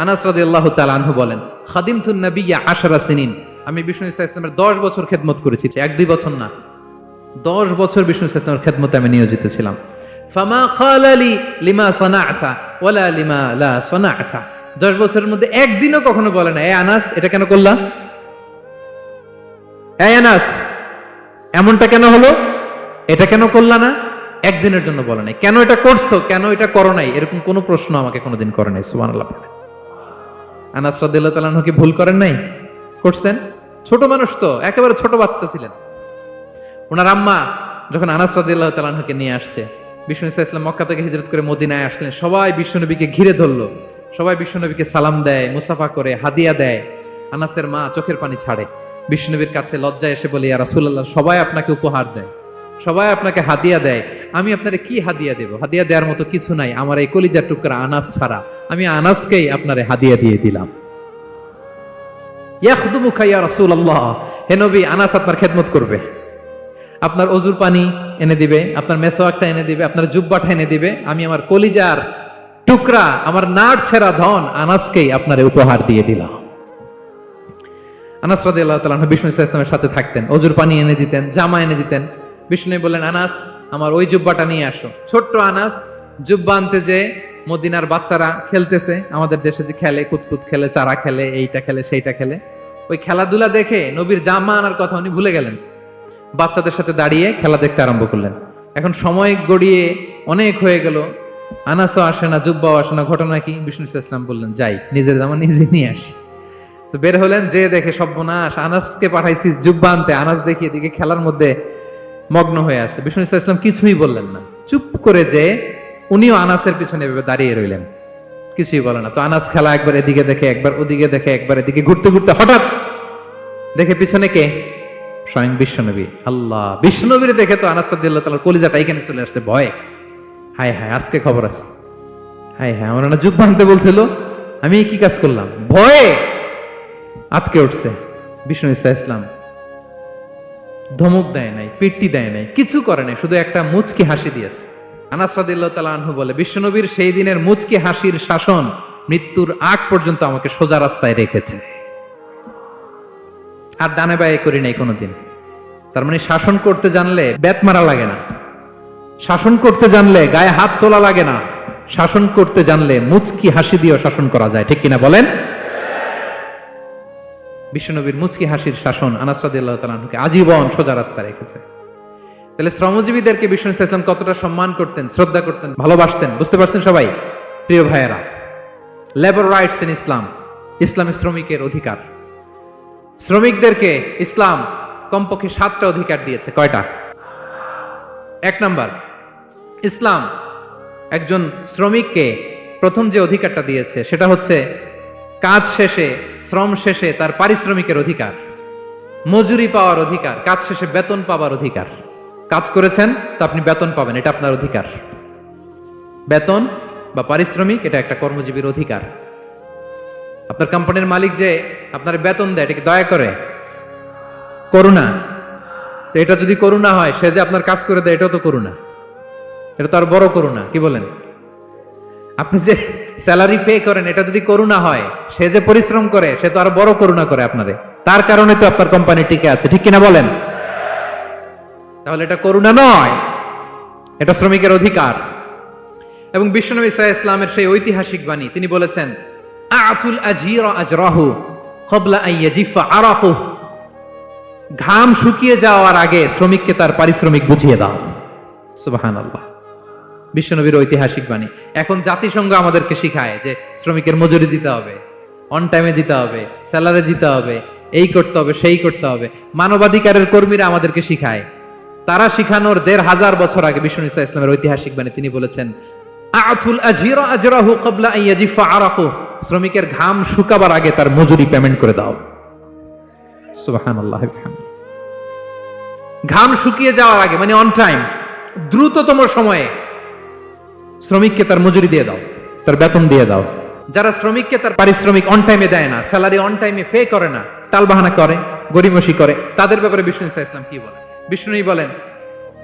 আনাস রাদিয়াল্লাহু তাআলা আনহু বলেন, খাদিমতুন নবিয়্যা 10 সিনিন, আমি বিষ্ণু ইসলামের 10 বছর খেদমত করেছি, 1-2 বছর না, 10 বছর বিষ্ণু ইসলামের খেদমতে আমি নিয়োজিত ছিলাম। ফামা ক্বালা লি লিমা সানা'তা ওয়ালা লিমা লা সানা'তা, 10 বছরের মধ্যে একদিনও কখনো বলে না, এ আনাস এটা কেন করলা, এ আনাস এমনটা কেন হলো, এটা কেন করলা না, একদিনের জন্য বলে নাই। কেন এটা করছো, কেন এটা করো নাই, এরকম কোনো প্রশ্ন আমাকে কোনোদিন করে নাই। সুবহানাল্লাহ। আনাস রাদিয়াল্লাহু তাআলা আনহু কি ভুল করেন নাই? করছেন। ছোট মানুষ তো, একেবারে ছোট বাচ্চা ছিলেন। ওনার আম্মা যখন আনাস রাদিয়াল্লাহু তাআলা আনহুকে নিয়ে আসছে, বিষ্ণু ইসলাম মক্কা থেকে হিজরত করে মদিনায় আসলেন, সবাই বিশ্বনবীকে ঘিরে ধরলো, সবাই বিশ্বনবীকে সালাম দেয়, মুসাফা করে, হাদিয়া দেয়। আনাসের মা চোখের পানি ছাড়ে, বিশ্বনবীর কাছে লজ্জায় এসে বলে, ইয়া রাসূলুল্লাহ, সবাই আপনাকে উপহার দেয়, সবাই আপনাকে হাদিয়া দেয়, আমি আপনারে কি হাদিয়া দেব? হাদিয়া দেওয়ার মতো কিছু নাই, আমার এই কলিজার টুকরা আনাস ছাড়া, আমি আনাসকেই আপনারে হাদিয়া দিয়ে দিলাম। ইয়াখদুমুকা ইয়া রাসূলুল্লাহ, হে নবী, আনাস আপনার খেদমত করবে, আপনার অজুর পানি এনে দিবে, আপনার মেসওয়াকটা এনে দিবে, আপনার জুব্বাটা এনে দিবে, আমি আমার কলিজার টুকরা, আমার নাড় ছেঁড়া ধন আনাসকেই আপনারে উপহার দিয়ে দিলাম। আনাস রাদিয়াল্লাহু তাআলা আনহু বিষ্ণু ইসলামের সাথে থাকতেন, অজুর পানি এনে দিতেন, জামা এনে দিতেন। বিষ্ণু বললেন, আনাস আমার ওই জুব্বাটা নিয়ে আসো। ছোট্ট আনাস জুব্বা আনতে যে মদিনার বাচ্চারা খেলতেছে, আমাদের দেশে যে খেলে, কুতকুত খেলে, চারা খেলে, এইটা খেলে, সেইটা খেলে, ওই খেলাধুলা দেখে নবীর জামা আনার কথা উনি ভুলে গেলেন, বাচ্চাদের সাথে দাঁড়িয়ে খেলা দেখতে আরম্ভ করলেন। এখন সময় গড়িয়ে অনেক হয়ে গেল, আনাসও আসে না, জুব্বাও আসে না, ঘটনা কি? বিষ্ণু ইসলাম বললেন, যাই নিজের জামা নিজে নিয়ে আসি। তো বের হলেন, যে দেখে সর্বনাশ, আনাসকে পাঠাইছি জুব্বা আনতে, আনাস দেখি এদিকে খেলার মধ্যে মগ্ন হয়ে আছে। বিষ্ণু ইসলাম কিছুই বললেন না, চুপ করে যে উনিও আনাসের পিছনে এভাবে দাঁড়িয়ে রইলেন, কিছুই বলে না। তো আনাস খেলা একবার এদিকে দেখে, একবার ওদিকে দেখে, একবার এদিকে ঘুরতে ঘুরতে হঠাৎ দেখে পিছনে কে? স্বয়ং বিশ্বনবী। আল্লাহ, বিশ্বনবীর দেখে তো আনাস রাদিয়াল্লাহু তাআলার কলিজাটা এখানে চলে আসছে ভয়। হায় হায়, আজকে খবর আছে, হায় হায়, আমার না জুব্বা আনতে বলছিল, আমি কি কাজ করলাম? ভয়ে আটকে উঠছে। বিষ্ণু ইসলাম ধমক দেয় নাই, পিট্টি দেয় নাই, কিছু করে নাই, শুধু একটা মুচকি হাসি দিয়েছে। আনাস রাদিয়াল্লাহু তাআলা আনহু বলে, বিশ্বনবীর সেই দিনের মুচকি হাসির শাসন মৃত্যুর আগ পর্যন্ত আমাকে সোজা রাস্তায় রেখেছে, আর ডানে বায়ে করি নাই কোনোদিন। তার মানে শাসন করতে জানলে ব্যাত মারা লাগে না, শাসন করতে জানলে গায়ে হাত তোলা লাগে না, শাসন করতে জানলে মুচকি হাসি দিয়েও শাসন করা যায়। ঠিক কিনা বলেন? বিশ্বনবীর মুচকি হাসির শাসন আনাস রাদিয়াল্লাহু তাআলা আনহুকে আজীবন সোজা রাস্তা রেখেছে। তাহলে শ্রমজীবীদেরকে বিশ্ব নবী সাল্লাল্লাহু আলাইহি ওয়াসাল্লাম কতটা সম্মান করতেন, শ্রদ্ধা করতেন, ভালোবাসতেন, বুঝতে পারছেন সবাই? প্রিয় ভাইয়েরা, লেবার রাইটস ইন ইসলাম, ইসলামে শ্রমিকের অধিকার। শ্রমিকদেরকে ইসলাম কমপক্ষে 7টা অধিকার দিয়েছে। কয়টা? 1 নাম্বার, ইসলাম একজন শ্রমিককে প্রথম যে অধিকারটা দিয়েছে সেটা হচ্ছে কাজ শেষে, শ্রম শেষে তার পারিশ্রমিকের অধিকার, মজুরি পাওয়ার অধিকার, কাজ শেষে বেতন পাওয়ার অধিকার। কাজ করেছেন তো আপনি বেতন পাবেন, এটা আপনার অধিকার। বেতন বা পারিশ্রমিক এটা একটা কর্মজীবীর অধিকার। আপনার কোম্পানির মালিক যে আপনার বেতন দেয়, এটা কি দয়া করে? করুণা? তো এটা যদি করুণা হয়, সে যে আপনার কাজ করে দেয়, এটাও তো করুণা। এটা তো আর বড় করুণা, কি বলেন? আপনি যে স্যালারি পে করেন, এটা যদি করুণা হয়, সে যে পরিশ্রম করে, সে তো আর বড় করুণা করে আপনারে। তার কারণে তো আপনার কোম্পানি টিকে আছে, ঠিক কিনা বলেন? তাহলে এটা করুণা নয়, এটা শ্রমিকের অধিকার। এবং বিশ্বনবী সাল্লাল্লাহু আলাইহি ওয়াসাল্লামের সেই ঐতিহাসিক বাণী, তিনি বলেছেন, আতুল আজিরা আজরাহু ক্বাবলা আন ইয়াজিফা আরাকু। ঘাম শুকিয়ে যাওয়ার আগে শ্রমিককে তার পারিশ্রমিক বুঝিয়ে দাও। সুবহানাল্লাহ, বিশ্বনবীর ঐতিহাসিক বাণী। এখন জাতিসংঘ আমাদেরকে শিখায় যে শ্রমিকের মজুরি দিতে হবে, অন টাইমে দিতে হবে, স্যালারি দিতে হবে, এই করতে হবে, সেই করতে হবে। মানবাধিকারের কর্মীরা আমাদেরকে শিখায়, তারা শিখানোর 1500 বছর আগে বিশ্বনবী সাল্লাল্লাহু আলাইহি ওয়াসাল্লামের ঐতিহাসিক বাণী, তিনি বলেছেন, আতুল আজিরা আজরাহু ক্বাবলা আন ইয়াজিফা আরাকু। শ্রমিকের ঘাম শুকাবার আগে তার মজুরি পেমেন্ট করে দাও। সুবহানাল্লাহ। ঘাম শুকিয়ে যাওয়ার আগে, মানে অন টাইম, দ্রুততম সময়ে শ্রমিককে তার মজুরি দিয়ে দাও, তার বেতন দিয়ে দাও। যারা শ্রমিককে তার পারিশ্রমিক অন টাইমে দেয় না, স্যালারি অন টাইমে পে করে না, টালবাহানা করে, গরিমসি করে, তাদের ব্যাপারে বিষ্ণু সাল্লাল্লাহু আলাইহি ওয়াসাল্লাম কি বলেন? বিষ্ণু বলেন,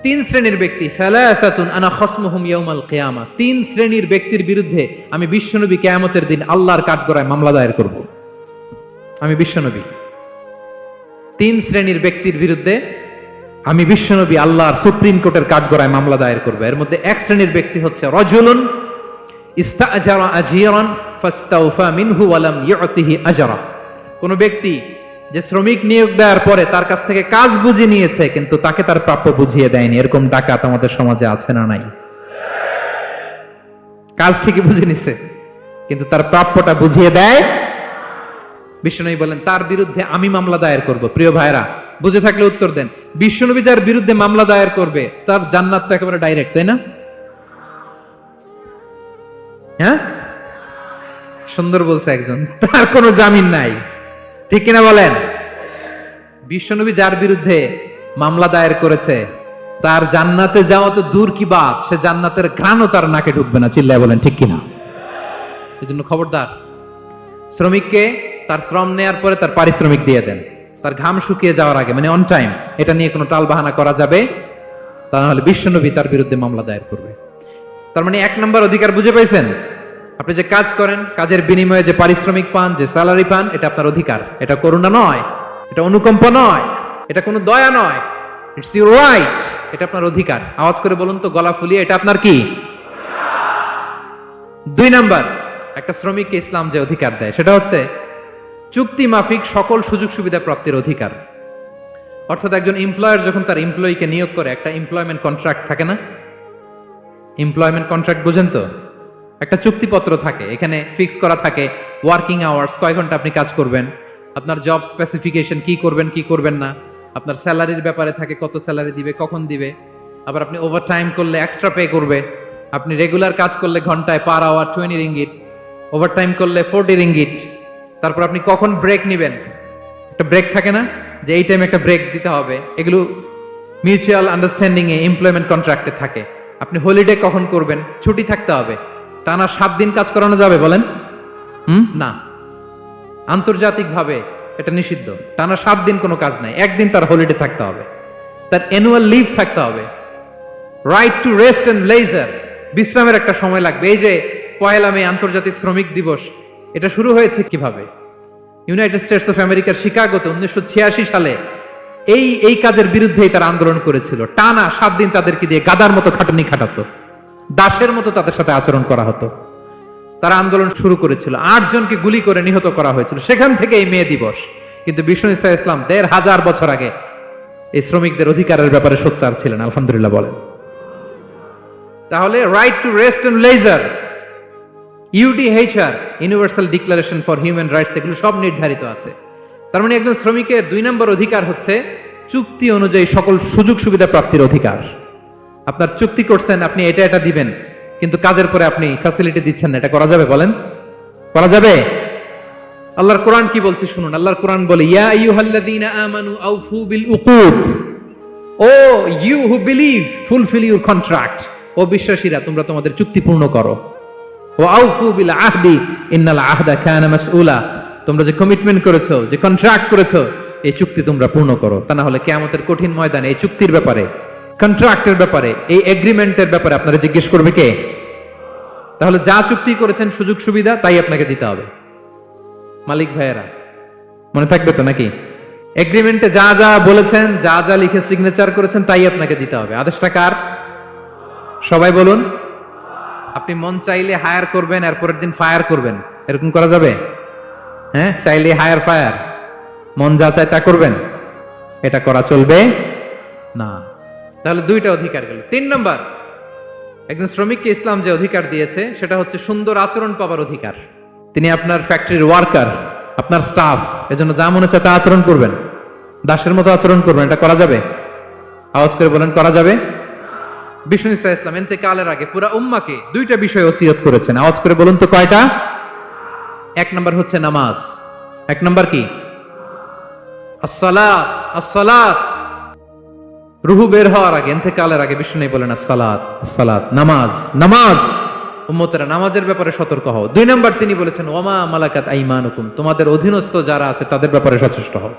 3 শ্রেণীর ব্যক্তি, সালাসাতুন আনা খাসমুহুম ইয়াউমাল কিয়ামা। 3 শ্রেণীর ব্যক্তির বিরুদ্ধে আমি বিশ্বনবী কিয়ামতের দিন আল্লাহর কাঠগড়ায় মামলা দায়ের করব। আমি বিশ্বনবী 3 শ্রেণীর ব্যক্তির বিরুদ্ধে আমি বিশ্বনবী আল্লাহর সুপ্রিম কোর্টের কাঠগড়ায় মামলা দায়ের করব। এর মধ্যে 1 শ্রেণীর ব্যক্তি হচ্ছে রাজুলুন ইস্তাআজারা আজিরান ফাস্তাওফা মিনহু ওয়া লাম ইউতিহি আজরা। কোন ব্যক্তি যে শ্রমিক নিয়োগ দেওয়ার পরে তার কাছ থেকে কাজ বুঝে নিয়েছে, কিন্তু তাকে তার প্রাপ্য বুঝিয়ে দেয়নি। এরকম ডাকাত আমাদের সমাজে আছে না নাই? কাজ ঠিকই বুঝে নিছে, কিন্তু তার প্রাপ্যটা বুঝিয়ে দেয়। বিশ্বনবী বলেন, তার বিরুদ্ধে আমি মামলা দায়ের করব। প্রিয় ভাইরা, বুঝে থাকলে উত্তর দেন। বিশ্বনবী যার বিরুদ্ধে মামলা দায়ের করবে, তার জান্নাত তো একেবারে ডাইরেক্ট, তাই না? হ্যাঁ, সুন্দর বলছে একজন, তার কোনো জামিন নাই, ঠিক কিনা বলেন? বিশ্বনবী যার বিরুদ্ধে মামলা দায়ের করেছে, তার জান্নাতে যাওয়া তো দূর কি বাত, সে জান্নাতের ঘ্রাণও তার নাকে ঢুকবে না। চিল্লায় বলেন ঠিক কিনা? এজন্য খবরদার, শ্রমিককে তার শ্রম নেয়ার পরে তার পারিশ্রমিক দিয়ে দেন, তার ঘাম শুকিয়ে যাওয়ার আগে, মানে অন টাইম। এটা নিয়ে কোনো টালবাহানা করা যাবে, তা না হলে বিশ্বনবী তার বিরুদ্ধে মামলা দায়ের করবে। তার মানে 1 নম্বর অধিকার বুঝে পাইছেন? আপনি যে কাজ করেন, কাজের বিনিময়ে যে পারিশ্রমিক পান, যে স্যালারি পান, এটা আপনার অধিকার। এটা করুণা নয়, এটা অনুকম্পা নয়, এটা কোনো দয়া নয়, ইটস ইউর রাইট। এটা আপনার অধিকার। আওয়াজ করে বলুন তো, গলা ফুলিয়ে, এটা আপনার কি? 2 নাম্বার, একটা শ্রমিককে ইসলাম যে অধিকার দেয়, সেটা হচ্ছে চুক্তি মাফিক সকল সুযোগ সুবিধা প্রাপ্তির অধিকার। অর্থাৎ একজন এমপ্লয়ার যখন তার এমপ্লয়িকে নিয়োগ করে, একটা এমপ্লয়মেন্ট কন্ট্রাক্ট থাকে না? এমপ্লয়মেন্ট কন্ট্রাক্ট বুঝেন তো? একটা চুক্তিপত্র থাকে, এখানে ফিক্স করা থাকে ওয়ার্কিং আওয়ার্স, কয় ঘন্টা আপনি কাজ করবেন, আপনার জব স্পেসিফিকেশন, কি করবেন কি করবেন না, আপনার স্যালারির ব্যাপারে থাকে, কত স্যালারি দিবে, কখন দিবে, আবার আপনি ওভার টাইম করলে এক্সট্রা পে করবে, আপনি রেগুলার কাজ করলে ঘন্টায় per hour 20 ringgit, overtime করলে 40 রিঙ্গিট। তারপর আপনি কখন ব্রেক নেবেন, একটা ব্রেক থাকে না, যে এই টাইমে একটা ব্রেক দিতে হবে, এগুলো মিউচুয়াল আন্ডারস্ট্যান্ডিং এ এমপ্লয়মেন্ট কন্ট্রাক্টে থাকে। আপনি হলিডে কখন করবেন, ছুটি থাকতে হবে। টানা 7 দিন কাজ করানো যাবে বলেন? না, আন্তর্জাতিকভাবে এটা নিষিদ্ধ। টানা 7 দিন কোনো কাজ নাই, 1 দিন তার হলিডে থাকতে হবে, তার অ্যানুয়াল লিভ থাকতে হবে। Right to rest and leisure, বিশ্রামের একটা সময় লাগবে। এই যে 1 মে আন্তর্জাতিক শ্রমিক দিবস, এটা শুরু হয়েছে কিভাবে? ইউনাইটেড স্টেটস অফ আমেরিকার শিকাগোতে 1986 সালে এই কাজের বিরুদ্ধেই তারা আন্দোলন করেছিল। টানা 7 দিন তাদেরকে দিয়ে গাদার মতো খাটুনি খাটাতো, দাসের মতো তাদের সাথে আচরণ করা হতো। তারা আন্দোলন শুরু করেছিল, 8 জনকে গুলি করে নিহত করা হয়েছিল। সেখান থেকে এই মে দিবস, কিন্তু বিষ্ণু ঈসা ইসলাম ১৫০০ বছর আগে এই শ্রমিকদের অধিকারের ব্যাপারে সোচ্চার ছিলেন। আলহামদুলিল্লাহ বলেন। তাহলে right to rest and leisure, UDHR, universal declaration for human rights, এগুলো সব নির্ধারিত আছে। তার মানে একজন শ্রমিকের ২ নম্বর অধিকার হচ্ছে চুক্তি অনুযায়ী সকল সুযোগ সুবিধা প্রাপ্তির অধিকার। আপনার চুক্তি করছেন, আপনি এটা এটা দিবেন, কিন্তু কাজের পরে আপনি ফ্যাসিলিটি দিচ্ছেন না, এটা করা যাবে? বলেন, করা যাবে? আল্লাহর কোরআন কি বলছে শুনুন। আল্লাহর কোরআন বলে, ইয়া আইয়ুহাল্লাযীনা আমানু আউফু বিল উকুদ, O you who believe fulfil your contract, ও বিশ্বাসীরা তোমরা তোমাদের চুক্তি পূর্ণ করো। ও আউফু বিল আহদি ইন্নাল আহদা কানা মাসউলা, তোমরা যে কমিটমেন্ট করেছো, যে কন্ট্রাক্ট করেছো, এই চুক্তি তোমরা পূর্ণ করো। তা না হলে কিয়ামতের কঠিন ময়দানে এই চুক্তির ব্যাপারে, কন্ট্রাক্টের ব্যাপারে, এই এগ্রিমেন্টের ব্যাপারে আপনারা জিজ্ঞেস করবে কে? তাহলে যা চুক্তি করেছেন সুযোগ সুবিধা তাই আপনাকে দিতে হবে। মালিক ভাইয়েরা মনে থাকবে তো নাকি? এগ্রিমেন্টে যা যা বলেছেন, যা যা লিখে সিগনেচার করেছেন তাই আপনাকে দিতে হবে। আদেশটা কার? সবাই বলুন। আপনি মন চাইলে হায়ার করবেন, আর পরের দিন ফায়ার করবেন, এরকম করা যাবে? হ্যাঁ, চাইলে হায়ার ফায়ার, মন যা চায় তা করবেন, এটা করা চলবে না। তাহলে 2টা অধিকার গেল। 3 নম্বর, একজন শ্রমিককে ইসলাম যে অধিকার দিয়েছে সেটা হচ্ছে সুন্দর আচরণ পাবার অধিকার। তিনি আপনার ফ্যাক্টরির ওয়ার্কার, আপনার স্টাফ, এজন্য যা মনে চায় তা আচরণ করবেন, দাসের মতো আচরণ করবেন। এটা করা যাবে? আওয়াজ করে বলেন, করা যাবে? বিষ্ণু ঈসা ইসলাম ইন্তেকালের আগে পুরা উম্মাকে 2টা বিষয় ওসিয়ত করেছেন। আওয়াজ করে বলুন তো কয়টা? 1 নম্বর হচ্ছে নামাজ। 1 নম্বর কি? আসসালাত। আসসালাত, রুহু বের হওয়ার আগে, ইন্তেকালের আগে বিষ্ণু বলেন আসসালাত, আসসালাত, নামাজ, নামাজ। উম্মতেরা নামাজের ব্যাপারে সতর্ক হও। 2 নম্বর তিনি বলেছেন ওয়ামা মালাকাত আইমানুকুম, তোমাদের অধীনস্থ যারা আছে তাদের ব্যাপারে সচেষ্ট হও,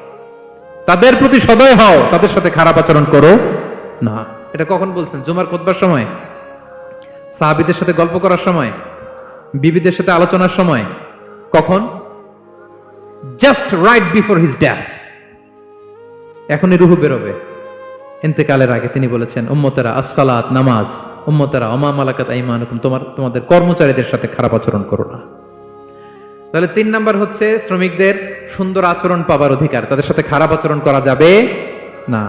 তাদের প্রতি সদয় হও, তাদের সাথে খারাপ আচরণ করো না। এটা কখন বলছেন? জুমার খুতবার সময়, সাহাবীদের সাথে গল্প করার সময়, বিবিদের সাথে আলোচনার সময়। কখন? Just right before his death. এখনই রুহু বেরোবে, ইন্তেকালের আগে তিনি বলেছেন উম্মতেরা আসসালাত, নামাজ, উম্মতেরা ওমা মালাকাত আইমানুকুম, তোমাদের কর্মচারীদের সাথে খারাপ আচরণ করো না। তাহলে 3 নাম্বার হচ্ছে শ্রমিকদের সুন্দর আচরণ পাবার অধিকার, তাদের সাথে খারাপ আচরণ করা যাবে না।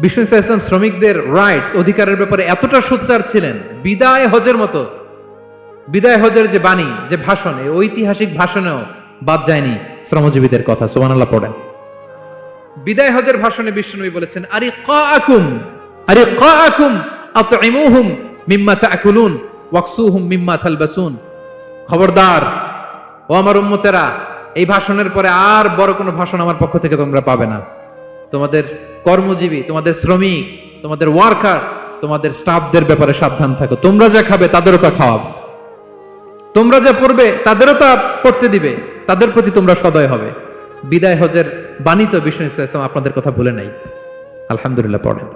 বিষ্ণু ঈসা ইসলাম শ্রমিকদের রাইটস, অধিকারের ব্যাপারে এতটা সোচ্চার ছিলেন, বিদায় হজের মতো, বিদায় হজের যে বাণী, যে ভাষণ, এই ঐতিহাসিক ভাষণেও বাদ যায়নি শ্রমজীবীদের কথা। সুবহানাল্লাহ পড়েন। বিদায় হজের ভাষণে বিষ্ণুনবী বলেছেন আরিকাকুম, আরিকাকুম আতইমুহুম মিম্মা তাকুলুন ওয়াকসুহুম মিম্মা তালবাসুন। খবরদার ও আমার উম্মতেরা, এই ভাষণের পরে আর বড় কোনো ভাষণ আমার পক্ষ থেকে তোমরা পাবে না। তোমাদের কর্মজীবী, তোমাদের শ্রমিক, তোমাদের ওয়ার্কার, তোমাদের স্টাফদের ব্যাপারে সাবধান থাকো। তোমরা যা খাবে তাদেরও তা খাওয়াবে, তোমরা যা পড়বে তাদেরও তা পড়তে দিবে, তাদের প্রতি তোমরা সদয় হবে। বিদায় হজের বাণী তো বিষ্ণু ঈসা ইসলাম আপনাদের কথা ভুলে নাই। আলহামদুলিল্লাহ পড়েন।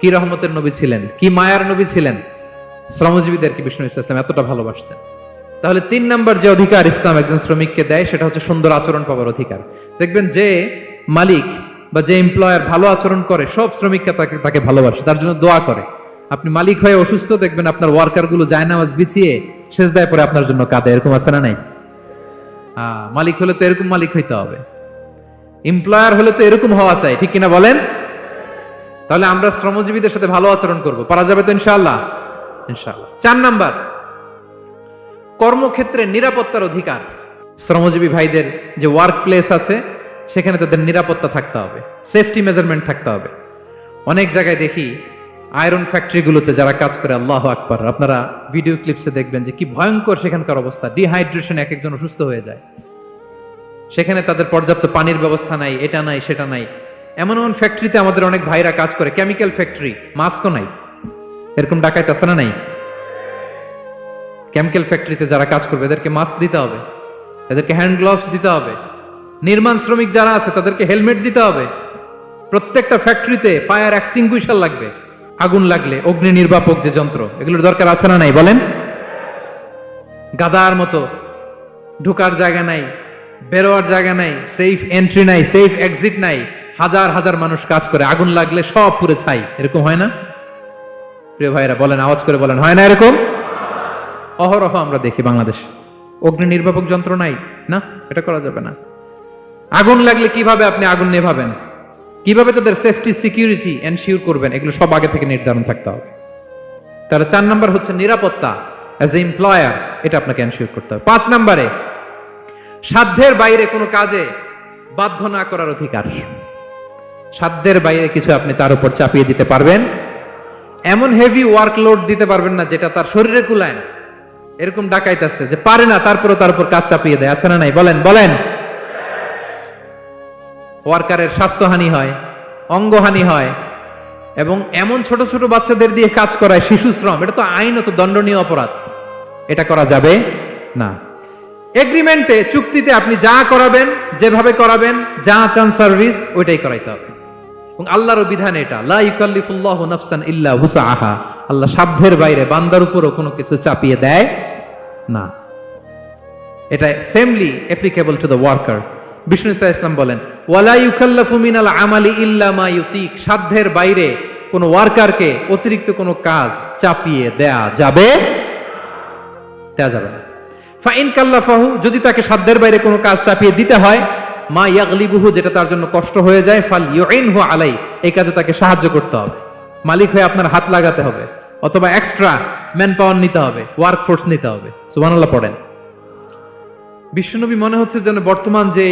কি রহমতের নবী ছিলেন, কি মায়ার নবী ছিলেন। শ্রমজীবীদেরকে বিষ্ণু ঈসা ইসলাম এতটা ভালোবাসতেন। তাহলে 3 নাম্বার যে অধিকার ইসলাম একজন শ্রমিককে দেয় সেটা হচ্ছে সুন্দর আচরণ পাবার অধিকার। দেখবেন যে মালিক বা যে এমপ্লয়ার ভালো আচরণ করে, সব শ্রমিককে তাকে ভালোবাসে, তার জন্য দোয়া করে। আপনি মালিক হয়ে অসুস্থ, দেখবেন আপনার ওয়ার্কার গুলো জায়নামাজ বিছিয়ে সেজদায় পরে আপনার জন্য কাঁদে। এরকম আছে না নাই? মালিক হলে তো এরকম মালিক হইতে হবে, এমপ্লয়ার হলে তো এরকম হওয়া চাই, ঠিক কিনা বলেন? তাহলে আমরা শ্রমজীবীদের সাথে ভালো আচরণ করব, পারা যাবে তো ইনশাআল্লাহ? ইনশাআল্লাহ। 4 নাম্বার, কর্মক্ষেত্রে নিরাপত্তার অধিকার। শ্রমজীবী ভাইদের যে ওয়ার্ক প্লেস আছে সেখানে তাদের নিরাপত্তা থাকতে হবে, সেফটি মেজারমেন্ট থাকতে হবে। অনেক জায়গায় দেখি আয়রন ফ্যাক্টরিগুলোতে যারা কাজ করে, আল্লাহু আকবার, আপনারা ভিডিও ক্লিপসে দেখবেন যে কি ভয়ঙ্কর সেখানকার অবস্থা। ডিহাইড্রেশন, এক একজন অসুস্থ হয়ে যায়। সেখানে তাদের পর্যাপ্ত পানির ব্যবস্থা নাই, এটা নাই সেটা নাই। এমন এমন ফ্যাক্টরিতে আমাদের অনেক ভাইরা কাজ করে, কেমিক্যাল ফ্যাক্টরি, মাস্কও নাই। এরকম ডাকাইতে আছে না নাই? কেমিক্যাল ফ্যাক্টরিতে যারা কাজ করবে এদেরকে মাস্ক দিতে হবে, এদেরকে হ্যান্ড গ্লাভস দিতে হবে। নির্মাণ শ্রমিক যারা আছে তাদেরকে হেলমেট দিতে হবে। প্রত্যেকটা ফ্যাক্টরিতে ফায়ার এক্সটিংগুইশার লাগবে, আগুন লাগলে অগ্নি নির্বাপক যে যন্ত্র, এগুলোর দরকার আছে না নাই বলেন? গাদার মতো ঢোকার জায়গা নাই, বেরোয়ার জায়গা নাই, সেফ এন্ট্রি নাই, সেফ এক্সিট নাই। হাজার হাজার মানুষ কাজ করে, আগুন লাগলে সব পুড়ে ছাই। এরকম হয় না? প্রিয় ভাইরা বলেন, আওয়াজ করে বলেন, হয় না এরকম? অহরহ আমরা দেখি বাংলাদেশ। অগ্নি নির্বাপক যন্ত্র নাই, না, এটা করা যাবে না। আগুন লাগলে কিভাবে আপনি আগুন নেভাবেন, কিভাবে তাদের সেফটি সিকিউরিটি এনশিওর করবেন, এগুলো সব আগে থেকে নির্ধারণ থাকতে হবে। তাহলে 4 নাম্বার হচ্ছে নিরাপত্তা অ্যাজ এ এমপ্লয়ার, এটা আপনাকে এনশিওর করতে হবে। 5 নাম্বারে সাধ্যের বাইরে কোনো কাজে বাধ্য না করার অধিকার। সাধ্যের বাইরে কিছু আপনি তার উপর চাপিয়ে দিতে পারবেন, এমন হেভি ওয়ার্কলোড দিতে পারবেন না যেটা তার শরীরে কুলায় না। এরকম ডাকাইত আছে যে পারে না, তারপরে তার উপর কাজ চাপিয়ে দেয়, আছে না নাই? বলেন বলেন। ওয়ার্কারের স্বাস্থ্যহানি হয়, অঙ্গহানি হয়, এবং এমন ছোট ছোট বাচ্চাদের দিয়ে কাজ করায়, শিশু শ্রম, এটা তো আইনত দণ্ডনীয় অপরাধ, এটা করা যাবে না। এগ্রিমেন্টে, চুক্তিতে আপনি যা করাবেন, যেভাবে করাবেন, যা চান সার্ভিস, ওইটাই করাইতে হবে। এবং আল্লাহর বিধান এটা, লা ইউকাল্লিফুল্লাহু নাফসান ইল্লা উসআহা, আল্লাহ সাধ্যের বাইরে বান্দার উপরও কোনো কিছু চাপিয়ে দেয় না। এটা samely applicable to the worker. Bishnu Islam বলেন, ওয়ালা ইউকাল্লাফু মিনাল আমালি ইল্লা মা ইউতিক, সাধ্যের বাইরে কোন ওয়ার্কারকে অতিরিক্ত কোনো কাজ চাপিয়ে দেয়া যাবে না। ফাইন কাল্লাফাহু, যদি তাকে সাধ্যের বাইরে কোনো কাজ চাপিয়ে দিতে হয়, মা ইয়াগলিবুহু, যেটা তার জন্য কষ্ট হয়ে যায়, ফাল ইউইনহু আলাই, এই কাজে তাকে সাহায্য করতে হবে। মালিক হয়ে আপনার হাত লাগাতে হবে, অথবা এক্সট্রা ম্যান পাওয়ার নিতে হবে, ওয়ার্ক ফোর্স নিতে হবে। সুবহানাল্লাহ পড়েন। বিশ্বনবী মনে হচ্ছে যেন বর্তমান যে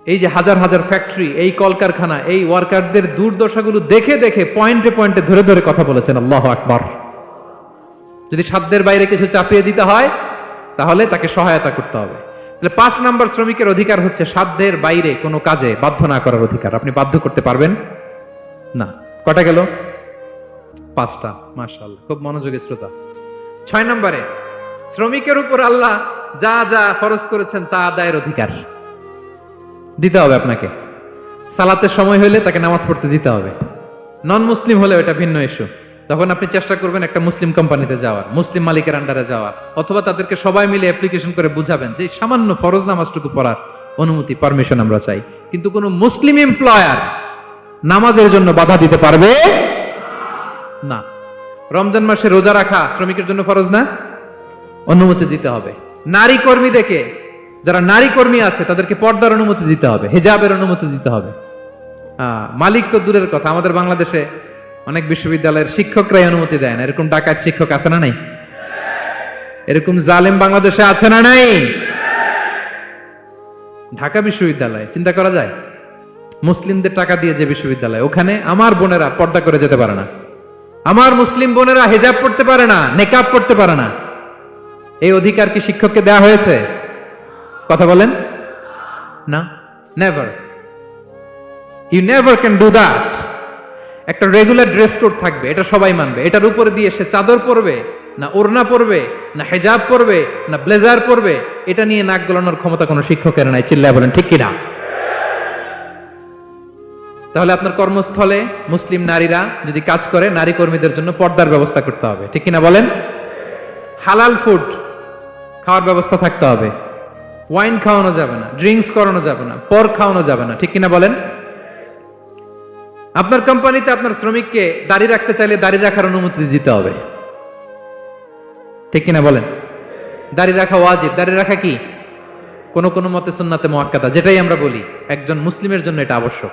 এই যে হাজার হাজার ফ্যাক্টরি, এই কলকারখানা, এই ওয়ার্কারদের দুর্দশাগুলো দেখে দেখে পয়েন্টে পয়েন্টে ধরে ধরে কথা বলেছেন। আল্লাহু আকবার। যদি সাধ্যের বাইরে কিছু চাপিয়ে দিতে হয়, তাহলে তাকে সহায়তা করতে হবে। তাহলে 5 নাম্বার শ্রমিকের অধিকার হচ্ছে সাধ্যের বাইরে কোনো কাজে বাধ্য না করার অধিকার। আপনি বাধ্য করতে পারবেন না। কটা গেল? 5টা। মাশাআল্লাহ, খুব মনোযোগী শ্রোতা। 6 নম্বরে শ্রমিকের উপর আল্লাহ যা যা ফরজ করেছেন তা আদায়ের অধিকার দিতে হবে আপনাকে। সালাতের সময় হলে তাকে নামাজ পড়তে দিতে হবে। নন মুসলিম হলে এটা ভিন্ন ইস্যু, তখন আপনি চেষ্টা করবেন একটা মুসলিম কোম্পানিতে যাওয়ার, মুসলিম মালিকের আন্ডারে যাওয়ার, অথবা তাদেরকে সবাই মিলে অ্যাপ্লিকেশন করে বুঝাবেন যে সামান্য ফরজ নামাজটুকু পড়ার অনুমতি, পারমিশন আমরা চাই। কিন্তু কোনো মুসলিম এমপ্লয়ার নামাজের জন্য বাধা দিতে পারবে না। রমজান মাসে রোজা রাখা শ্রমিকের জন্য ফরজ না, অনুমতি দিতে হবে। নারী কর্মীদেরকে, যারা নারী কর্মী আছে তাদেরকে পর্দার অনুমতি দিতে হবে, হিজাবের অনুমতি দিতে হবে। মালিক তো দূরের কথা, আমাদের বাংলাদেশে অনেক বিশ্ববিদ্যালয়ের শিক্ষকরাই অনুমতি দেয় না। এরকম ডাকাত শিক্ষক আছে না নাই? এরকম জালেম বাংলাদেশে আছে না নাই? ঢাকা বিশ্ববিদ্যালয় চিন্তা করা যায়, মুসলিমদের টাকা দিয়ে যে বিশ্ববিদ্যালয়, ওখানে আমার বোনেরা পর্দা করে যেতে পারে না, আমার মুসলিম বোনেরা হিজাব পড়তে পারে না, নেকাব পড়তে পারে না। এই অধিকার কি শিক্ষককে দেওয়া হয়েছে? কথা বলেন না, never. You never can do that. একটা রেগুলার ড্রেস কোড থাকবে, এটা সবাই মানবে। এটার উপরে দিয়ে সে চাদর পরবে না ওড়না পরবে না হিজাব পরবে না ব্লেজার পরবে, এটা নিয়ে নাক গলানোর ক্ষমতা কোনো শিক্ষকের নাই। চিল্লায় বলেন ঠিক কিনা? তাহলে আপনার কর্মস্থলে মুসলিম নারীরা যদি কাজ করে, নারী কর্মীদের জন্য পর্দার ব্যবস্থা করতে হবে, ঠিক কিনা বলেন? হালাল ফুড খাওয়ার ব্যবস্থা থাকতে হবে। ওয়াইন খাওয়ানো যাবে না, ড্রিঙ্কস করানো যাবে না, পর খাওয়ানো যাবে না, ঠিক কিনা বলেন? আপনার কোম্পানিতে আপনার শ্রমিককে দাড়ি রাখতে চাইলে দাড়ি রাখার অনুমতি দিতে হবে, ঠিক কিনা বলেন? দাড়ি রাখা ওয়াজিব। দাড়ি রাখা কি? কোন কোন মতে সুন্নাতে মুআক্কাদা, যেটাই আমরা বলি একজন মুসলিমের জন্য এটা আবশ্যক।